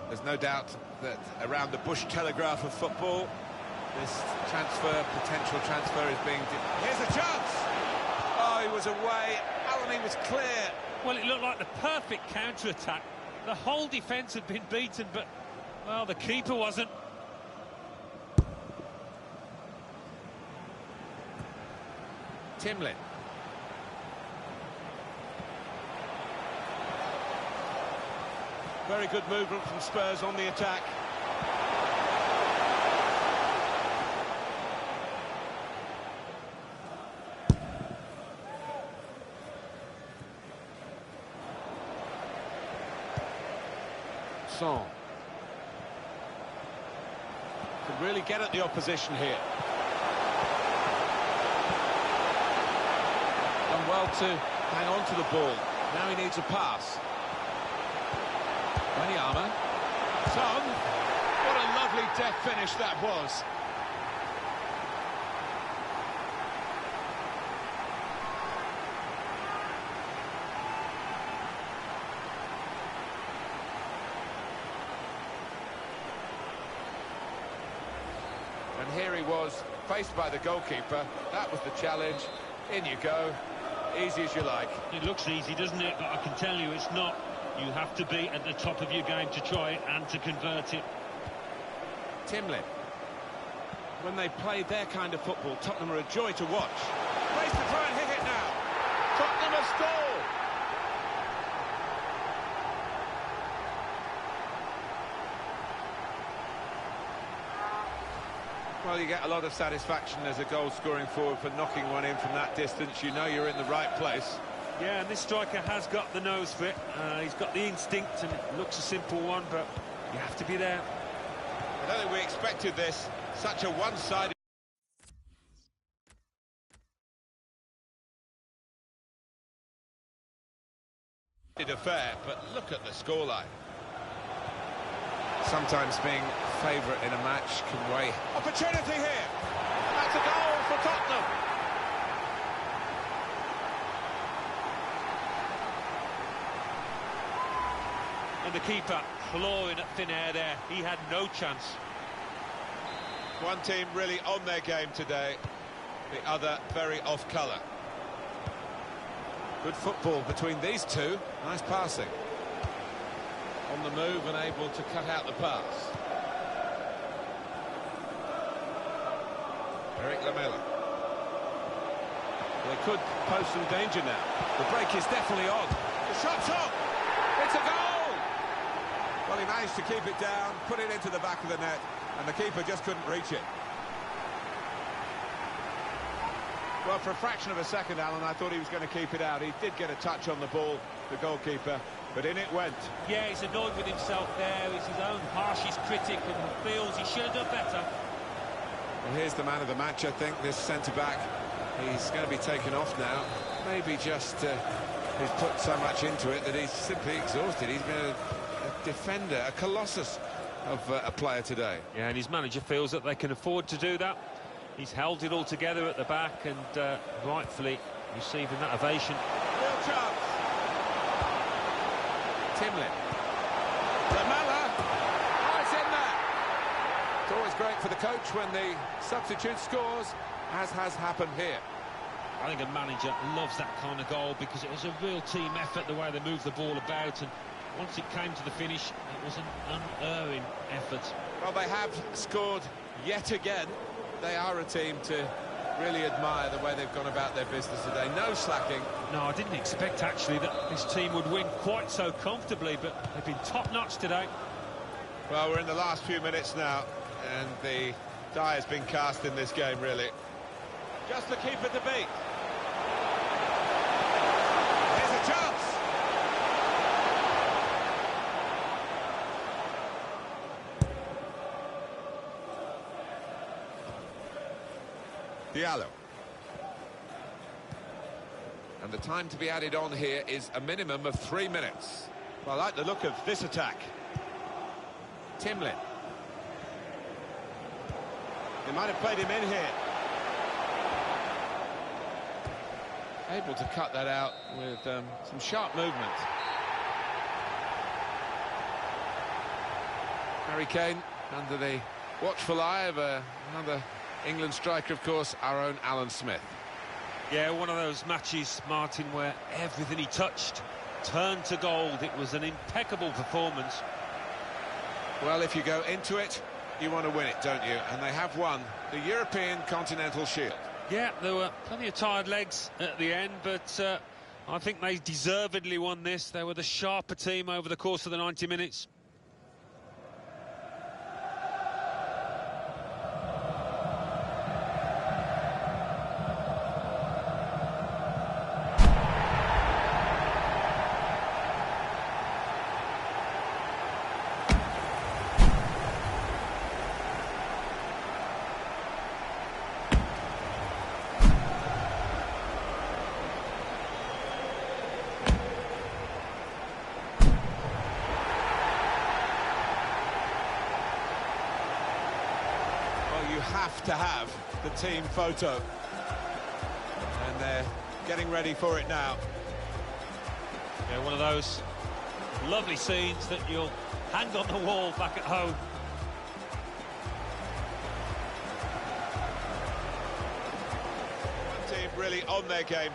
There's no doubt that around the Bush Telegraph of football, this potential transfer is being... Here's a chance! Oh, he was away. Allen was clear. Well, it looked like the perfect counter-attack. The whole defence had been beaten, but, well, the keeper wasn't. Timlin. Very good movement from Spurs on the attack. Sanson. Could really get at the opposition here. Done well to hang on to the ball. Now he needs a pass. Wanyama. Son. What a lovely death finish that was. And here he was, faced by the goalkeeper. That was the challenge. In you go. Easy as you like. It looks easy, doesn't it? But I can tell you it's not. You have to be at the top of your game to try it and to convert it. Timlin. When they play their kind of football, Tottenham are a joy to watch. Place to try and hit it now. Tottenham have scored. Well, you get a lot of satisfaction as a goal-scoring forward for knocking one in from that distance. You know you're in the right place. Yeah, and this striker has got the nose for it. He's got the instinct, and it looks a simple one, but you have to be there. I don't think we expected this. Such a one-sided affair, but look at the scoreline. Sometimes being favourite in a match can weigh. Opportunity here. That's a goal for Tottenham. And the keeper clawing at thin air there. He had no chance. One team really on their game today, the other very off colour. Good football between these two. Nice passing. On the move and able to cut out the pass. Eric Lamela. They could pose some danger now. The break is definitely on. The shot's on. It's a goal! Well, he managed to keep it down, put it into the back of the net, and the keeper just couldn't reach it. Well, for a fraction of a second, Alan, I thought he was going to keep it out. He did get a touch on the ball, the goalkeeper, but in it went. Yeah, he's annoyed with himself there. He's his own harshest critic and feels he should have done better. Well, here's the man of the match, I think, this centre-back. He's going to be taken off now. Maybe just he's put so much into it that he's simply exhausted. He's been a defender, a colossus of a player today. Yeah, and his manager feels that they can afford to do that. He's held it all together at the back and rightfully receiving that ovation. Real chance. Timlin. Lamela. Oh, it's in there. It's always great for the coach when the substitute scores, as has happened here. I think a manager loves that kind of goal because it was a real team effort, the way they moved the ball about, and once it came to the finish, it was an unerring effort. Well, they have scored yet again. They are a team to really admire the way they've gone about their business today. No slacking. No, I didn't expect, actually, that this team would win quite so comfortably, but they've been top-notch today. Well, we're in the last few minutes now, and the die has been cast in this game, really. Just the keeper to beat. Here's a chance. Diallo. And the time to be added on here is a minimum of 3 minutes. Well, I like the look of this attack. Timlin. They might have played him in here. Able to cut that out with some sharp movement. Harry Kane under the watchful eye of another England striker, of course, our own Alan Smith. Yeah, one of those matches, Martin, where everything he touched turned to gold. It was an impeccable performance. Well, if you go into it, you want to win it, don't you? And they have won the European Continental Shield. Yeah, there were plenty of tired legs at the end, but I think they deservedly won this. They were the sharper team over the course of the 90 minutes. you have to have the team photo. And they're getting ready for it now. Yeah, one of those lovely scenes that you'll hang on the wall back at home. One team really on their game.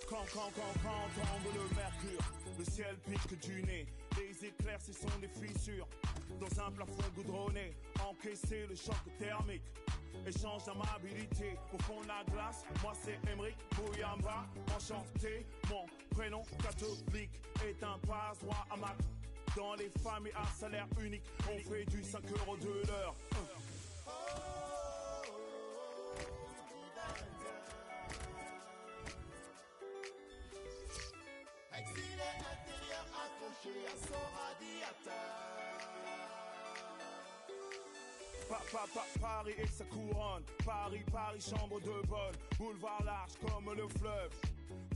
Quand tombe le mercure, le ciel pique du nez, les éclairs ce sont des fissures, dans un plafond goudronné, encaisser le choc thermique, échange d'amabilité, au fond de la glace, moi c'est Emric Bouyamba, enchanté, mon prénom catholique est un passe-droit à Mac, dans les familles à salaire unique, on fait du 5 € de l'heure. Paris et sa couronne, Paris, chambre de bonne, boulevard large comme le fleuve,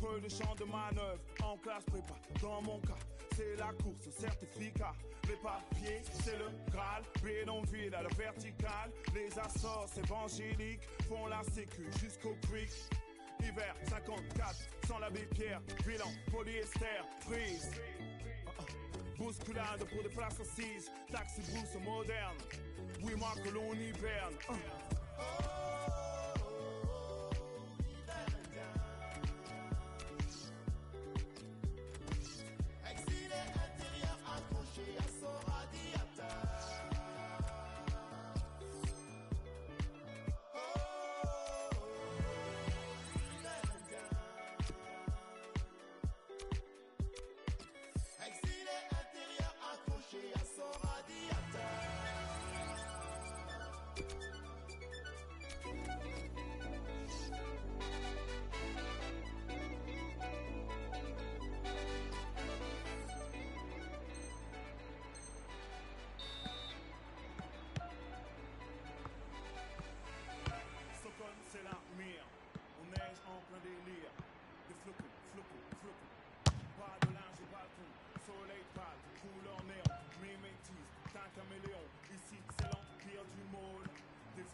peu de champs de manœuvre, en classe prépa, dans mon cas, c'est la course, certificat, les papiers, c'est le Graal, bidonville à la verticale, les assorts évangéliques font la sécu jusqu'au creek. Hiver 54, sans l'abbé Pierre, bilan, polyester, prise. Bousculade pour des places assises, taxi brousse moderne. Oui, moi que l'on hiberne.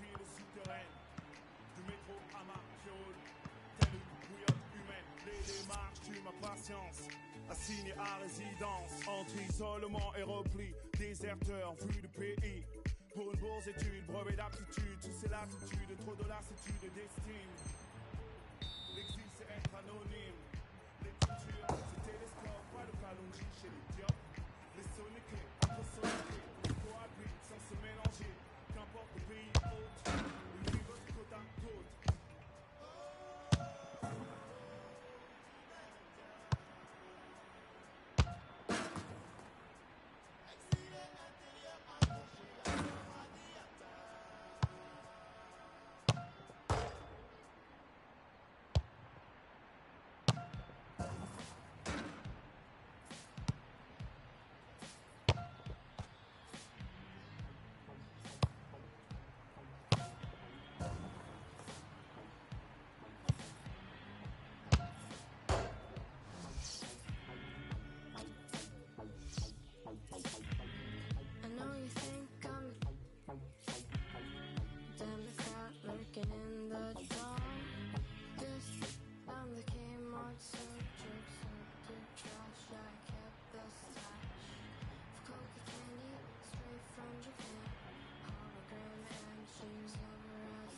villes souterraines, du métro à ma fiole, telle une bouillotte humaine. Les démarches tuent ma patience, assigné à résidence, entre isolement et repli, déserteur, vue du pays. Pour une bourse étude, brevet d'aptitude, sous ces latitudes, trop de lassitude d'estime. L'exil c'est être anonyme, l'écriture c'est télescope, pas de calonji chez les diopes. Les soniqués, entre soniqués, cohabitent sans se mélanger, qu'importe le pays hôte, une rive côte à côte. I know you think I'm Democrat lurking in the darkest. I'm the Kmart subject, trash. I kept the stash of coca candy straight from Japan. Hologram and shoes never as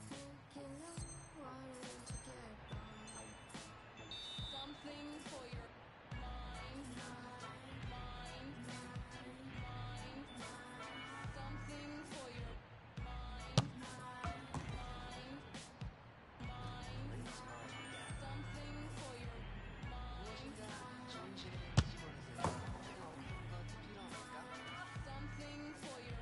thinking of what it is to get by. Something for your mind, something for your mind, something for your mind, something for your mind, something for your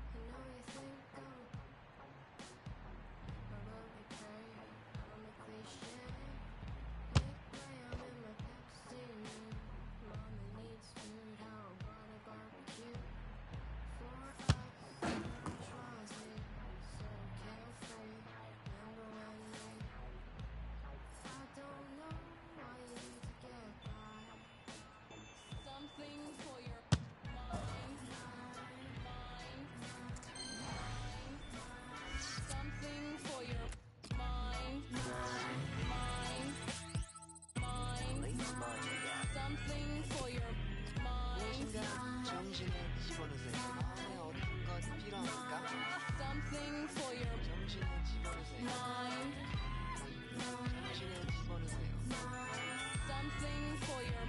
I know you think I'm lovely prey, I'm a cliche. Make way, I'm in my Pepsi mood. Mama needs food, how about a barbecue? For us, bourgeoisie, so carefree. Remember when I don't know why you need to get by. Something for your mind, something for your mind, something for your mind, 정신을 집어넣으세요. 마음에 어떤 것 필요합니까? something for your 정신을 집어넣으세요. mind, 정신을 집어넣으세요. something for your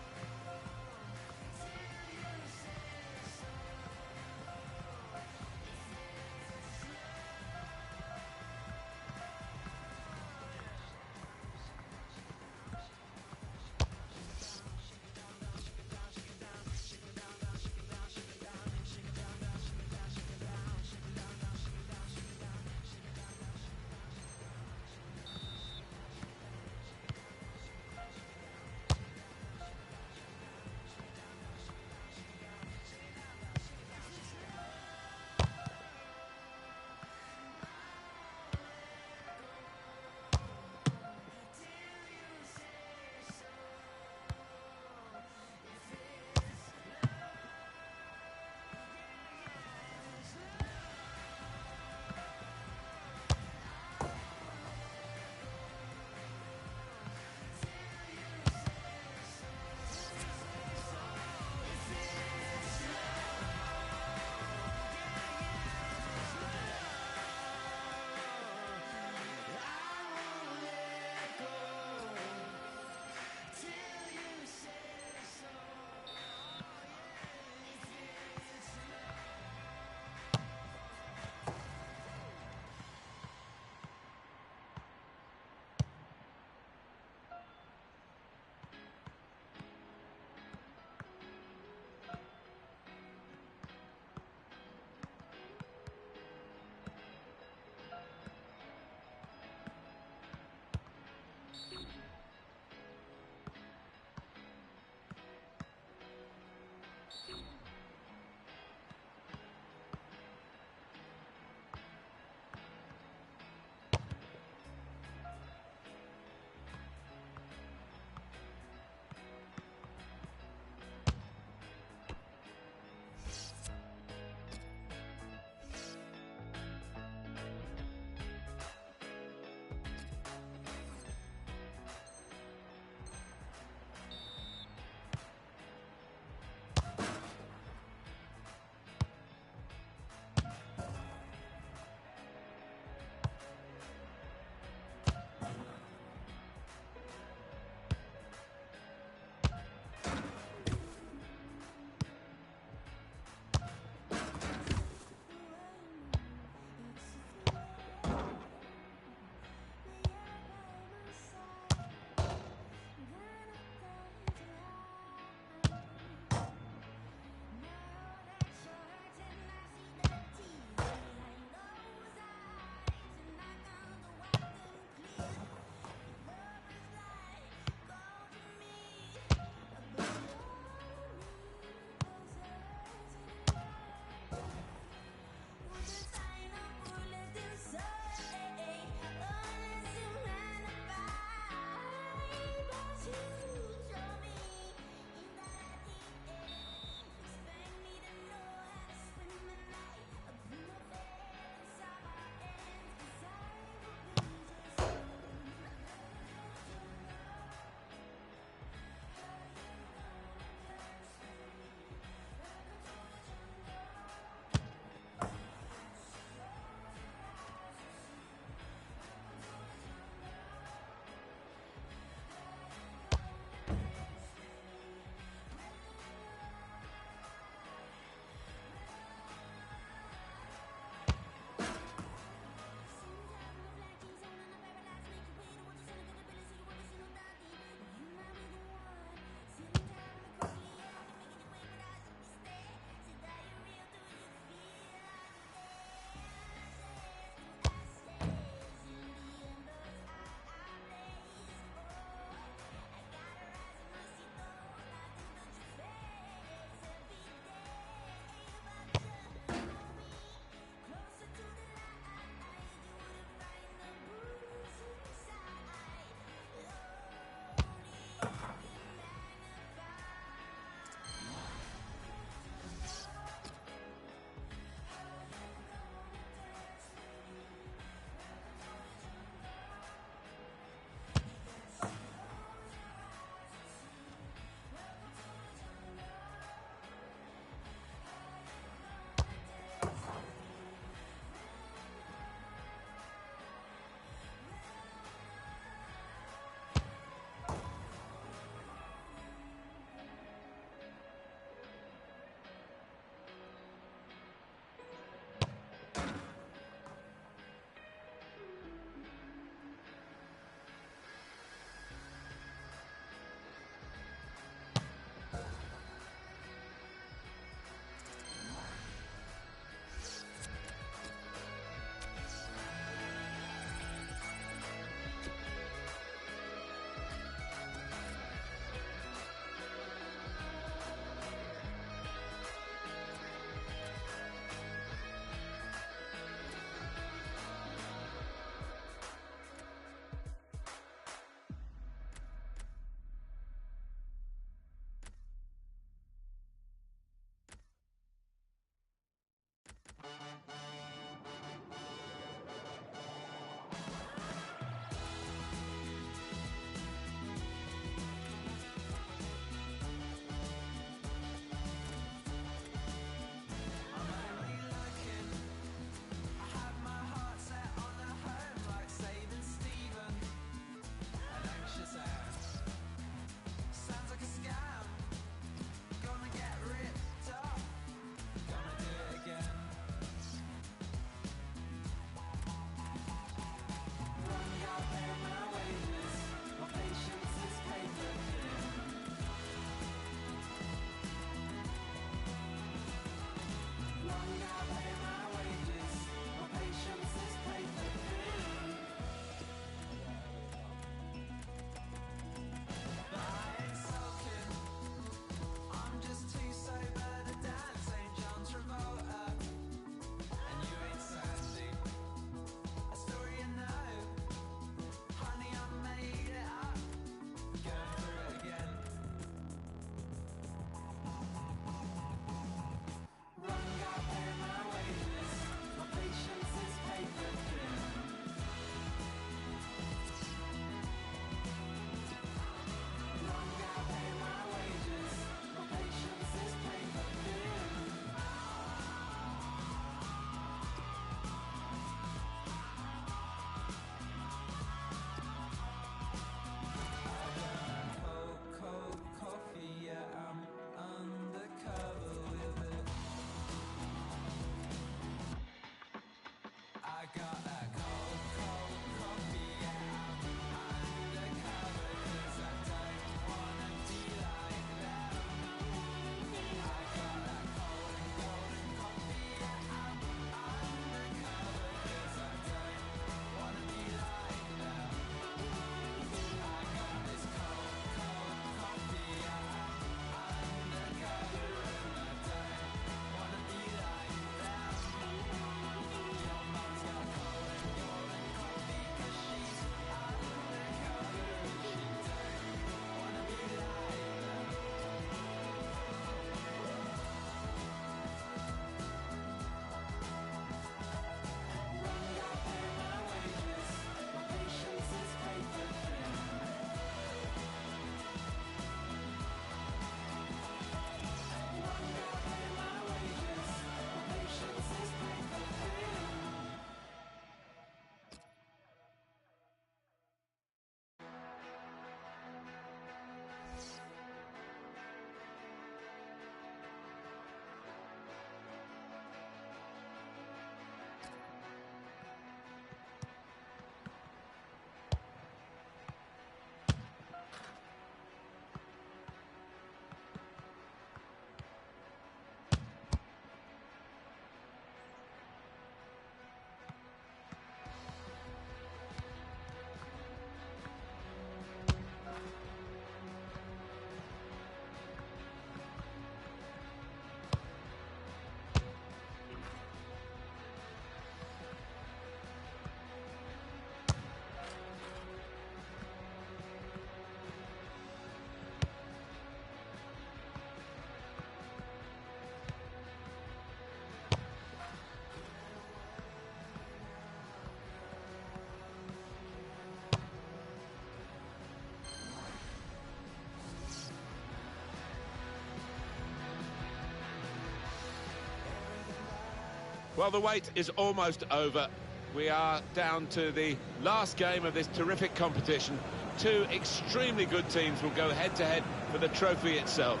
Well, the wait is almost over. We are down to the last game of this terrific competition. Two extremely good teams will go head-to-head for the trophy itself.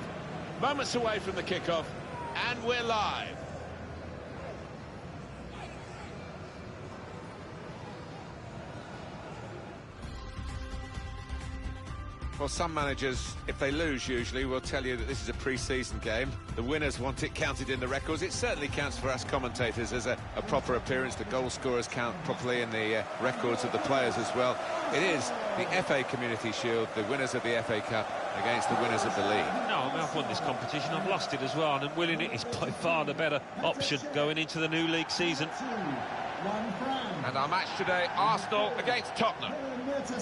Moments away from the kickoff, and we're live. Well, some managers, if they lose usually, will tell you that this is a pre-season game. The winners want it counted in the records. It certainly counts for us commentators as a proper appearance. The goal scorers count properly in the records of the players as well. It is the FA Community Shield, the winners of the FA Cup against the winners of the league. No, I mean, I've won this competition, I've lost it as well, and winning it is by far the better option going into the new league season. And our match today, Arsenal against Tottenham.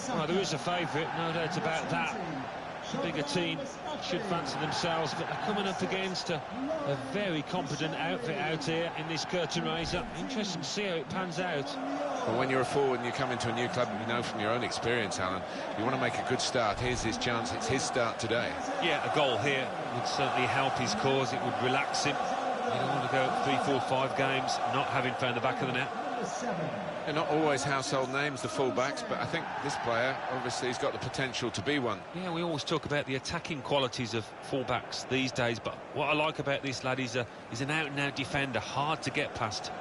Well, there is a favourite, no doubt about that. The bigger team should fancy themselves, but they're coming up against a very competent outfit out here in this curtain raiser. Interesting to see how it pans out. Well, when you're a forward and you come into a new club, you know from your own experience, Alan, you want to make a good start. Here's his chance. It's his start today. Yeah, a goal here would certainly help his cause. It would relax him. You don't want to go 3, 4, 5 games not having found the back of the net. They're not always household names, the fullbacks, but I think this player, obviously, has got the potential to be one. Yeah, we always talk about the attacking qualities of fullbacks these days, but what I like about this lad is an out-and-out defender, hard to get past.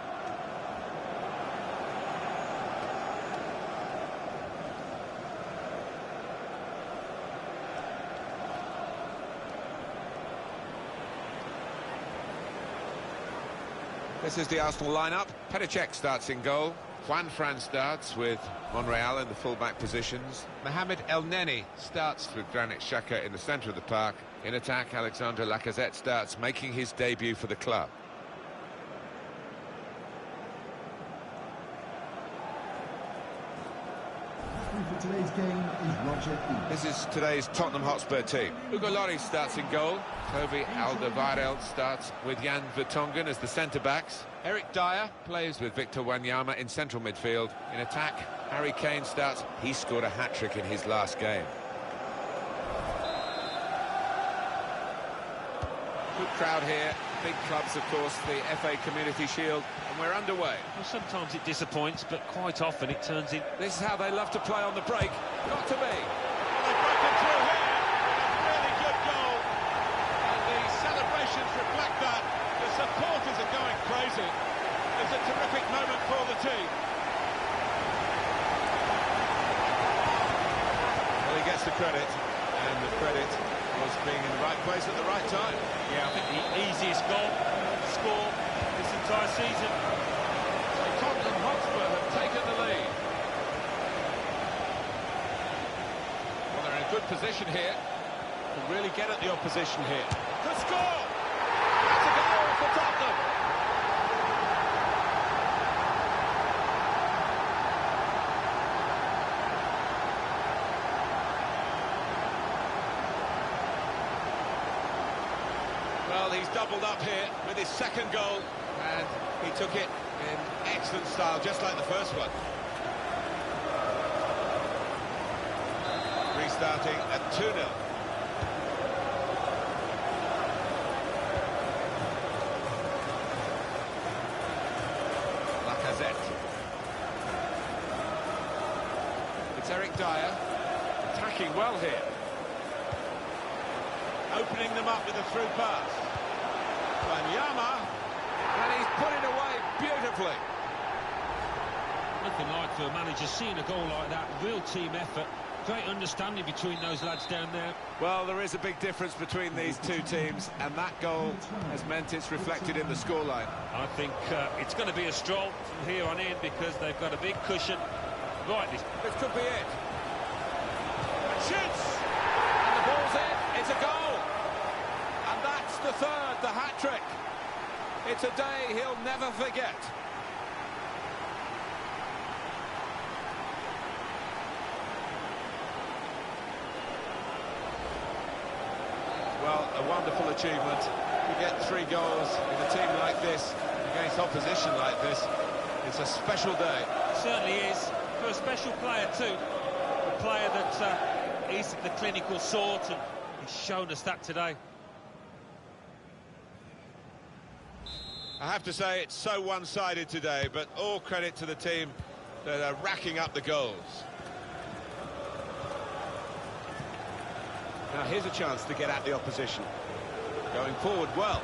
This is the Arsenal lineup. Petr Cech starts in goal. Juan Fran starts with Monreal in the full-back positions. Mohamed El Neni starts with Granit Xhaka in the centre of the park. In attack, Alexandre Lacazette starts, making his debut for the club. For today's game is Roger E. This is today's Tottenham Hotspur team. Hugo Lloris starts in goal. Toby Alderweireld starts with Jan Vertonghen as the centre-backs. Eric Dyer plays with Victor Wanyama in central midfield. In attack, Harry Kane starts. He scored a hat-trick in his last game. Good crowd here. Big clubs, of course, the FA Community Shield, and we're underway. Well, sometimes it disappoints, but quite often it turns in. This is how they love to play on the break. Got to be. Well, they've broken through here. A really good goal. And the celebrations reflect that. The supporters are going crazy. It's a terrific moment for the team. Well, he gets the credit, and the credit was being in the right place at the right time. Yeah, I think the easiest goal to score this entire season. So Tottenham Hotspur have taken the lead. Well, they're in a good position here. Can really get at the opposition here. To score! That's a goal for Tottenham. Well, he's doubled up here with his second goal, and he took it in excellent style, just like the first one. Restarting at 2-0. Lacazette. It's Eric Dyer, attacking well here. Opening them up with a through pass. Wanyama, and he's put it away beautifully. Nothing like for a manager seeing a goal like that, real team effort, great understanding between those lads down there. Well, there is a big difference between these two teams, and that goal has meant it's reflected in the scoreline. I think it's going to be a stroll from here on in because they've got a big cushion. Right, This could be it. Shoots! And the ball's in. It's a goal. And that's the third, the hat-trick. It's a day he'll never forget. Well, a wonderful achievement. You get 3 goals in a team like this, against opposition like this. It's a special day. it certainly is. For a special player too. A player that is the clinical sort, and he's shown us that today. I have to say it's so one-sided today, but all credit to the team that are racking up the goals. Now here's a chance to get at the opposition. Going forward well.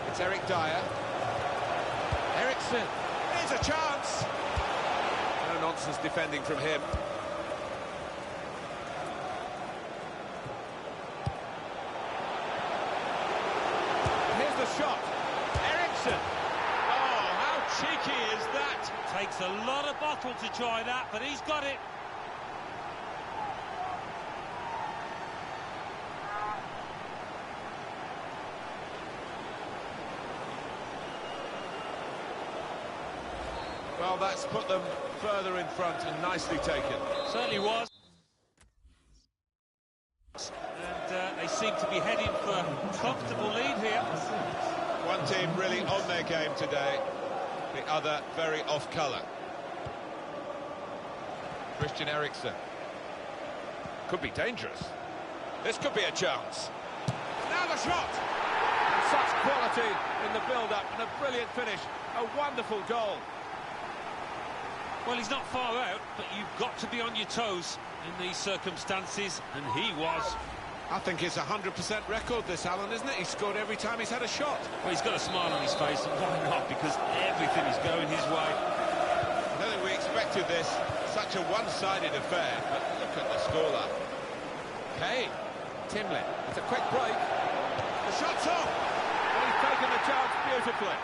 It's Eric Dyer. Ericsson. Here's a chance. No nonsense defending from him. Here's the shot. Ericsson. Oh, how cheeky is that? Takes a lot of bottle to try that, but he's got it. Well, that's put them further in front and nicely taken. Certainly was. And they seem to be heading for a comfortable lead here. One team really on their game today, the other very off colour. Christian Eriksen. Could be dangerous. This could be a chance. Now the shot! And such quality in the build-up and a brilliant finish. A wonderful goal. Well, he's not far out, but you've got to be on your toes in these circumstances, and he was. I think it's a 100% record, this, Alan, isn't it? He's scored every time he's had a shot. Well, he's got a smile on his face, and why not? Because everything is going his way. I don't think we expected this. Such a one-sided affair, but look at the scoreline. Kane. Timlin. It's a quick break. The shot's off! And he's taken the chance beautifully.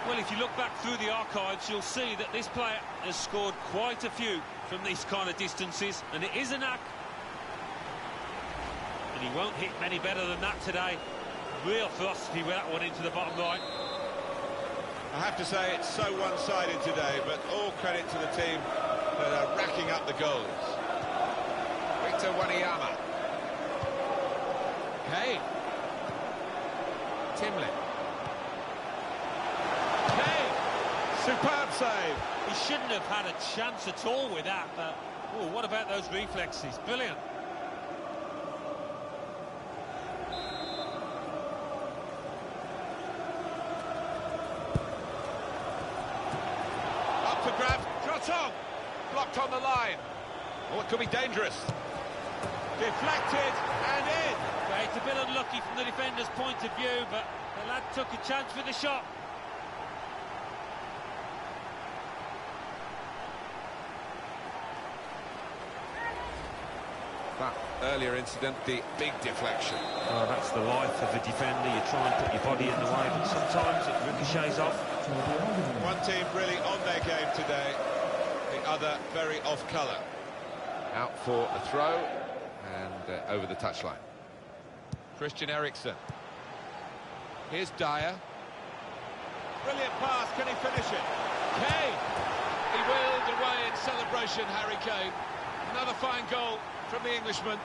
Well, if you look back through the archives, you'll see that this player has scored quite a few from these kind of distances, and it is a knack. And he won't hit many better than that today. Real ferocity with that one into the bottom right. I have to say it's so one-sided today, but all credit to the team that are racking up the goals. Victor Wanyama. Kane. Timlin. Kane! Superb save! He shouldn't have had a chance at all with that, but oh, what about those reflexes? Brilliant. Up for grabs, shot on! Blocked on the line. Oh, it could be dangerous. Deflected and in. Well, it's a bit unlucky from the defender's point of view, but the lad took a chance with the shot. That earlier incident, the big deflection. Oh, that's the life of a defender. You try and put your body in the way, but sometimes it ricochets off. One team really on their game today, the other very off colour. Out for a throw and over the touchline. Christian Eriksen. Here's Dyer. Brilliant pass, can he finish it? Kane! He wheeled away in celebration, Harry Kane. Another fine goal from the Englishman.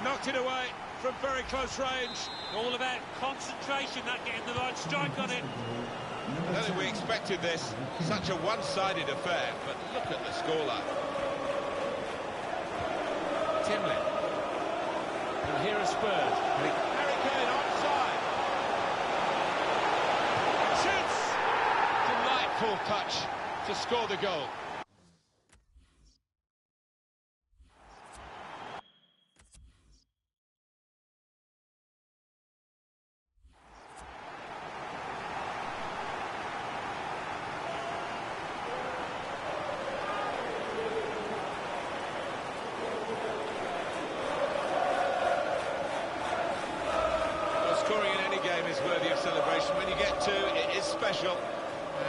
Knocked it away from very close range. All about concentration, that getting the right strike on it. I don't think we expected this. Such a one-sided affair, but look at the scoreline. Timlin. And here is Spurs. Harry Kane onside. Shoots! Delightful touch to score the goal. Scoring in any game is worthy of celebration. When you get two, it is special.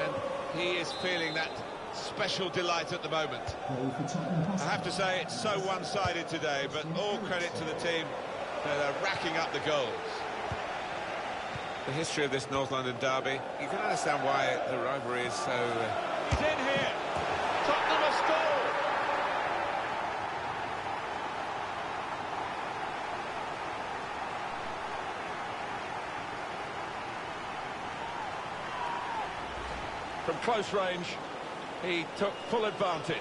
And he is feeling that special delight at the moment. I have to say, it's so one-sided today, but all credit to the team that are racking up the goals. The history of this North London derby, you can understand why the rivalry is so... He's in here. Tottenham have scored. From close range, he took full advantage.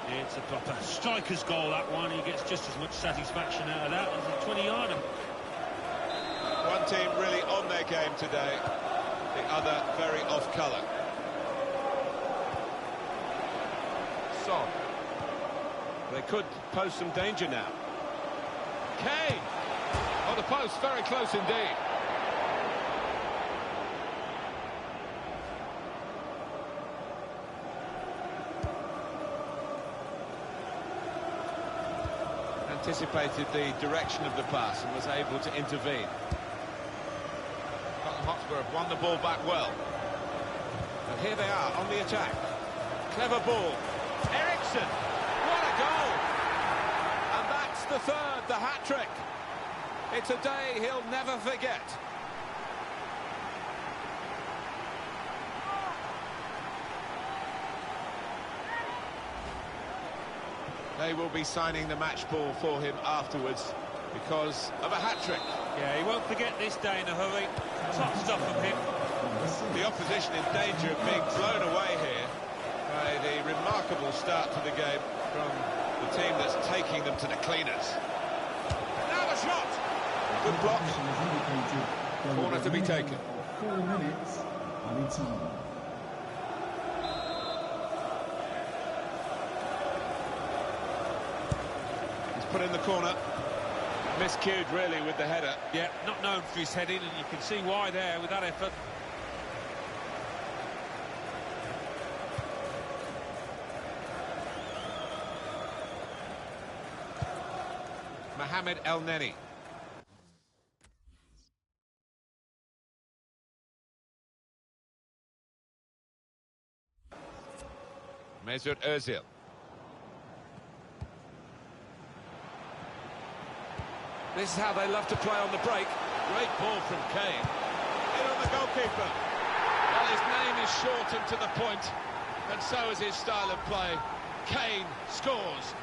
It's a proper striker's goal, that one. He gets just as much satisfaction out of that as a 20-yarder. One team really on their game today, the other very off-colour. Son. They could pose some danger now. Kane! Oh, the post, very close indeed. Anticipated the direction of the pass and was able to intervene. Tottenham Hotspur have won the ball back well. And here they are on the attack. Clever ball. Eriksen! What a goal! And that's the third, the hat-trick. It's a day he'll never forget. They will be signing the match ball for him afterwards because of a hat-trick. Yeah, he won't forget this day in a hurry. Top stuff from him. The opposition in danger of being blown away here by the remarkable start to the game from the team that's taking them to the cleaners. Now the shot! Good block. Corner to be taken. 4 minutes, any time. Put in the corner. Miscued, really, with the header. Yeah, not known for his heading, and you can see why there with that effort. Mohamed El Neni. Mesut Özil. This is how they love to play on the break. Great ball from Kane. In on the goalkeeper. Well, his name is short and to the point, and so is his style of play. Kane scores.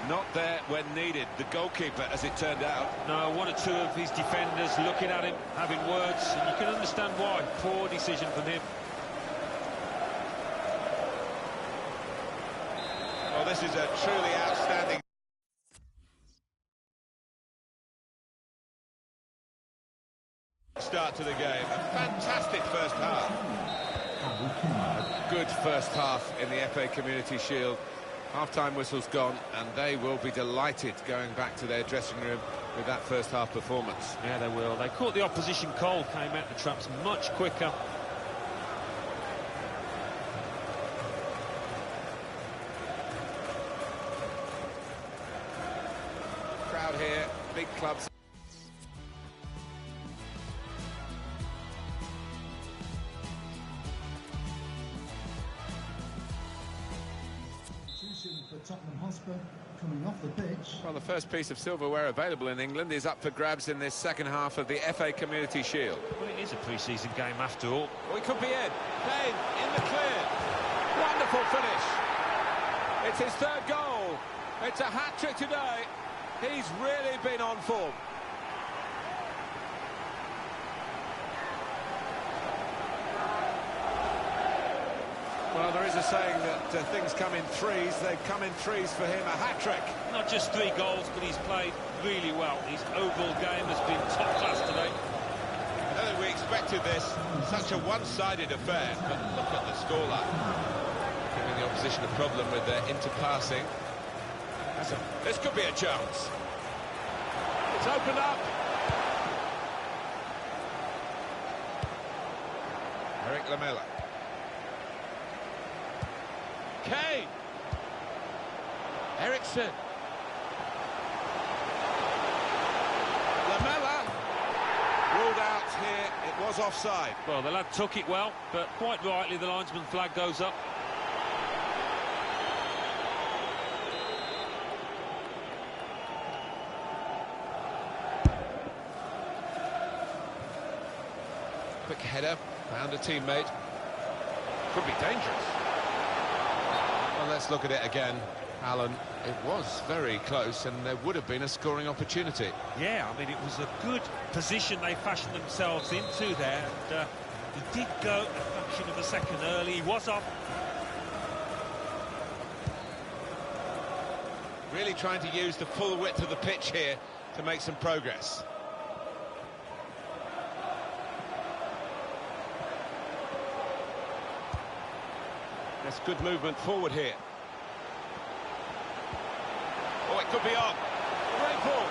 Not there when needed, the goalkeeper, as it turned out. No, one or two of his defenders looking at him, having words, and you can understand why. Poor decision from him. Well, this is a truly outstanding start to the game. A fantastic first half. A good first half in the FA Community Shield. Half-time whistle's gone, and they will be delighted going back to their dressing room with that first half performance. Yeah, they will. They caught the opposition cold, came out the traps much quicker. Crowd here, big clubs. For Tottenham Hotspur coming off the pitch. Well, the first piece of silverware available in England is up for grabs in this second half of the FA Community Shield. Well, it is a pre-season game after all. We could be in. Kane in the clear. Wonderful finish. It's his third goal. It's a hat-trick today. He's really been on form. Well, there is a saying that things come in threes. They've come in threes for him. A hat-trick. Not just 3 goals, but he's played really well. His overall game has been top class today. I don't think we expected this. Such a one-sided affair. But look at the scoreline. Giving the opposition a problem with their interpassing. This could be a chance. It's opened up. Eric Lamela. Kane. Eriksen. Lamela. Ruled out here. It was offside. Well, the lad took it well, but quite rightly the linesman flag goes up. Quick header. Found a teammate. Could be dangerous. Well, let's look at it again, Alan. It was very close, and there would have been a scoring opportunity. Yeah, I mean, it was a good position they fashioned themselves into there. And, he did go a fraction of a second early. He was off. Really trying to use the full width of the pitch here to make some progress. That's good movement forward here. Oh, it could be on. Great ball.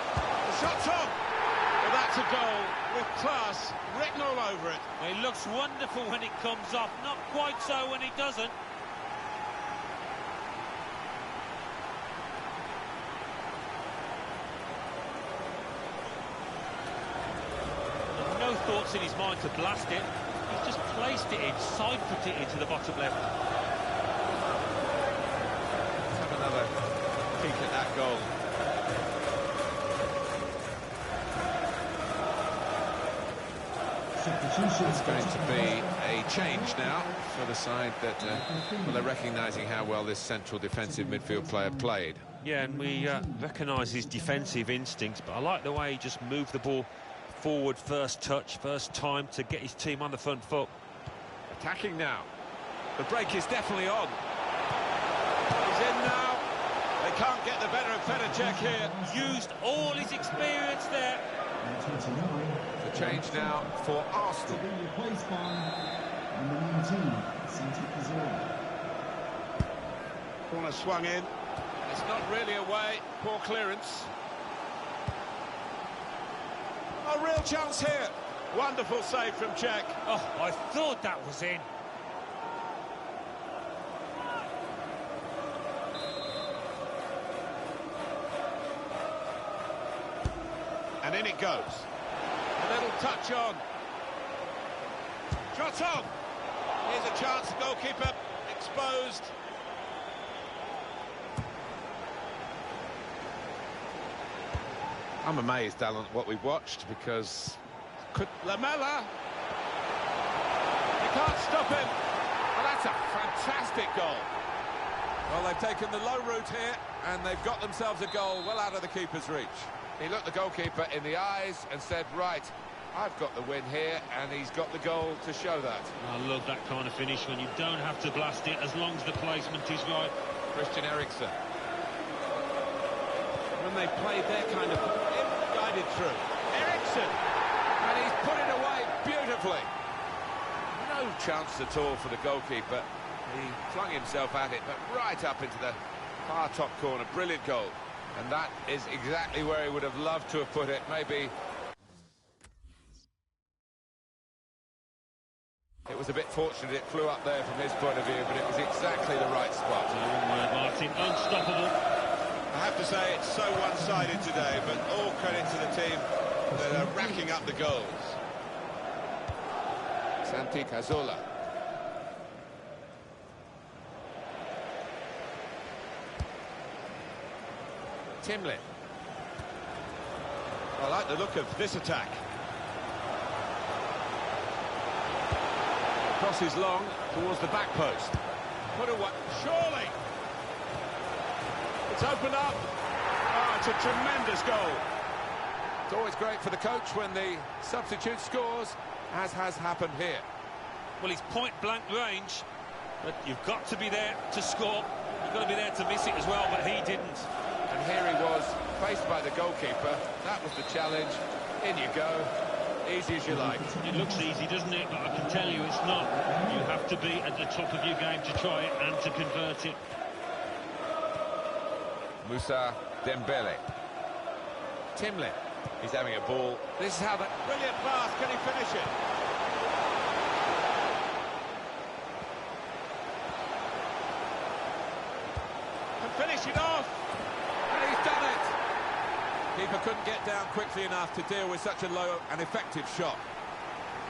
The shot's on. Well, that's a goal with class written all over it. It looks wonderful when it comes off, not quite so when it doesn't. No thoughts in his mind to blast it. He's just placed it in, side-footed it into the bottom left. Let's have another peek at that goal. It's going to be a change now for the side that well, they're recognising how well this central defensive midfield player played. Yeah, and we recognise his defensive instincts, but I like the way he just moved the ball forward, first touch, first time to get his team on the front foot. Attacking now. The break is definitely on. He's in now. They can't get the better of Fedorchek here. Used all his experience there. The change now for Arsenal. To be replaced by number 19, Santi Cazorla. Corner swung in. It's not really away. Poor clearance. A real chance here. Wonderful save from Czech. Oh, I thought that was in. And in it goes. A little touch on. Shot on. Here's a chance. The goalkeeper exposed. I'm amazed, Alan, what we've watched, because Lamela, you can't stop him. Well, that's a fantastic goal. Well, they've taken the low route here, and they've got themselves a goal well out of the keeper's reach. He looked the goalkeeper in the eyes and said, right, I've got the win here, and he's got the goal to show that. I love that kind of finish when you don't have to blast it as long as the placement is right. Christian Eriksen. When they played their kind of guided through. Eriksen! And he's put it away beautifully. No chance at all for the goalkeeper. He flung himself at it, but right up into the far top corner. Brilliant goal. And that is exactly where he would have loved to have put it. Maybe it was a bit fortunate it flew up there from his point of view, but it was exactly the right spot. Martin, unstoppable. I have to say it's so one-sided today, but all credit to the team that are racking up the goals. Santi Cazorla. Timlin. I like the look of this attack. Crosses long towards the back post. Put away. Surely! It's opened up. Oh, it's a tremendous goal. It's always great for the coach when the substitute scores, as has happened here. Well, he's point-blank range, but you've got to be there to score. You've got to be there to miss it as well, but he didn't. And here he was, faced by the goalkeeper. That was the challenge. In you go. Easy as you like. It looks easy, doesn't it? But I can tell you it's not. You have to be at the top of your game to try it and to convert it. Moussa Dembele. Timlin. He's having a ball. This is how the... Brilliant pass. Can he finish it? Can finish it off. And he's done it. Keeper couldn't get down quickly enough to deal with such a low and effective shot.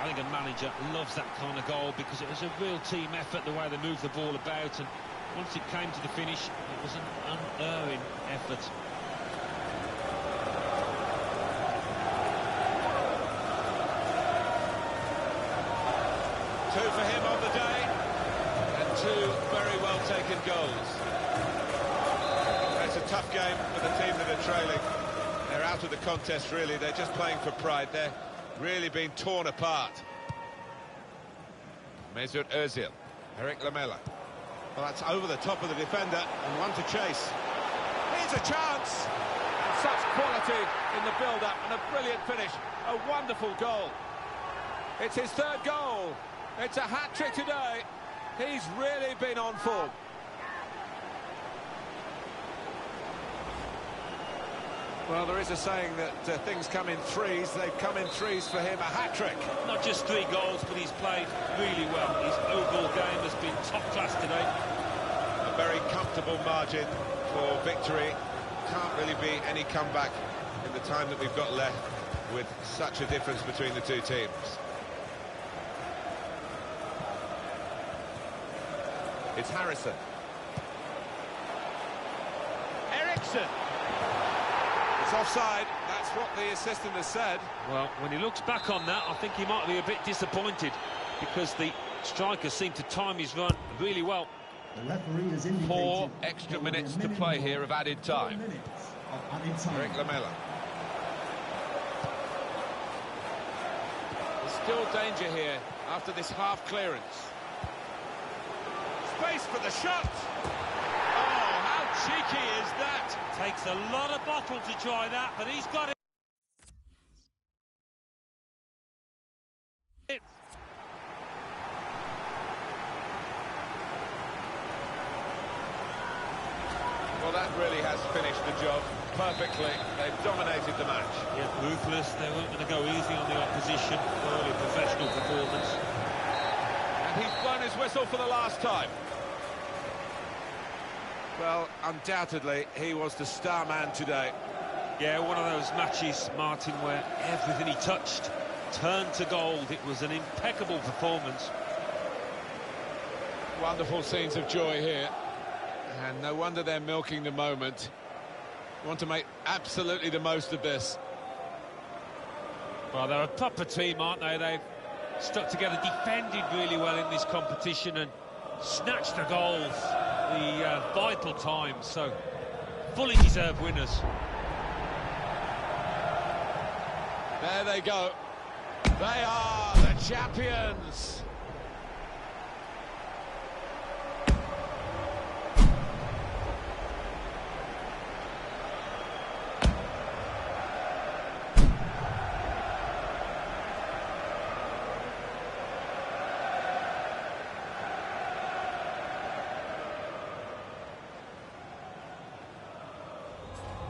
I think a manager loves that kind of goal because it was a real team effort, the way they moved the ball about, and once it came to the finish, it was an unerring effort. Two for him on the day, and two very well taken goals. It's a tough game for the team that are trailing. They're out of the contest, really. They're just playing for pride. They're really being torn apart. Mesut Ozil. Eric Lamela. Well, that's over the top of the defender, and one to chase. He Here's a chance. And such quality in the build-up and a brilliant finish. A wonderful goal. It's his third goal. It's a hat-trick today. He's really been on form. Well, there is a saying that things come in threes. They've come in threes for him. A hat-trick. Not just 3 goals, but he's played really well. His overall game has been top class today. A very comfortable margin for victory. Can't really be any comeback in the time that we've got left with such a difference between the two teams. It's Harrison. Eriksson. It's offside. That's what the assistant has said. Well, when he looks back on that, I think he might be a bit disappointed because the striker seemed to time his run really well. The referee has indicated 4 extra minutes to play here of added time. Eric Lamela. There's still danger here after this half clearance. Space for the shot. Oh, how cheeky is that? Takes a lot of bottle to try that, but he's got it. Well, that really has finished the job perfectly. They've dominated the match. Yeah, ruthless. They weren't going to go easy on the opposition. Thoroughly professional performance. And he's blown his whistle for the last time. Well, undoubtedly, he was the star man today. Yeah, one of those matches, Martin, where everything he touched turned to gold. It was an impeccable performance. Wonderful scenes of joy here. And no wonder they're milking the moment. You want to make absolutely the most of this. Well, they're a proper team, aren't they? They've stuck together, defended really well in this competition and snatched the goals, the vital times. So, fully deserved winners. There they go. They are the champions.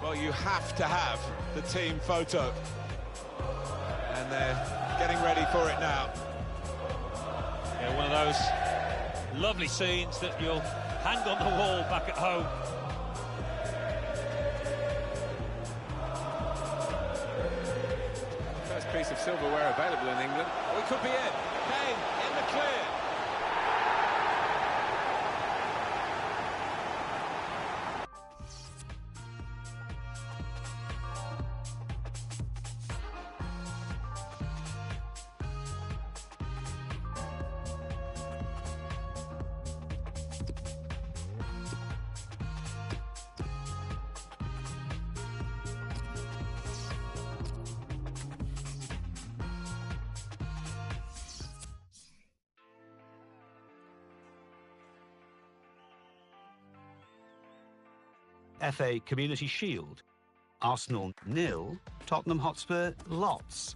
Well, you have to have the team photo. And they're getting ready for it now. Yeah, one of those lovely scenes that you'll hang on the wall back at home. First piece of silverware available in England. Oh, it could be it. Kane in the clear. FA Community Shield. Arsenal 0, Tottenham Hotspur lots.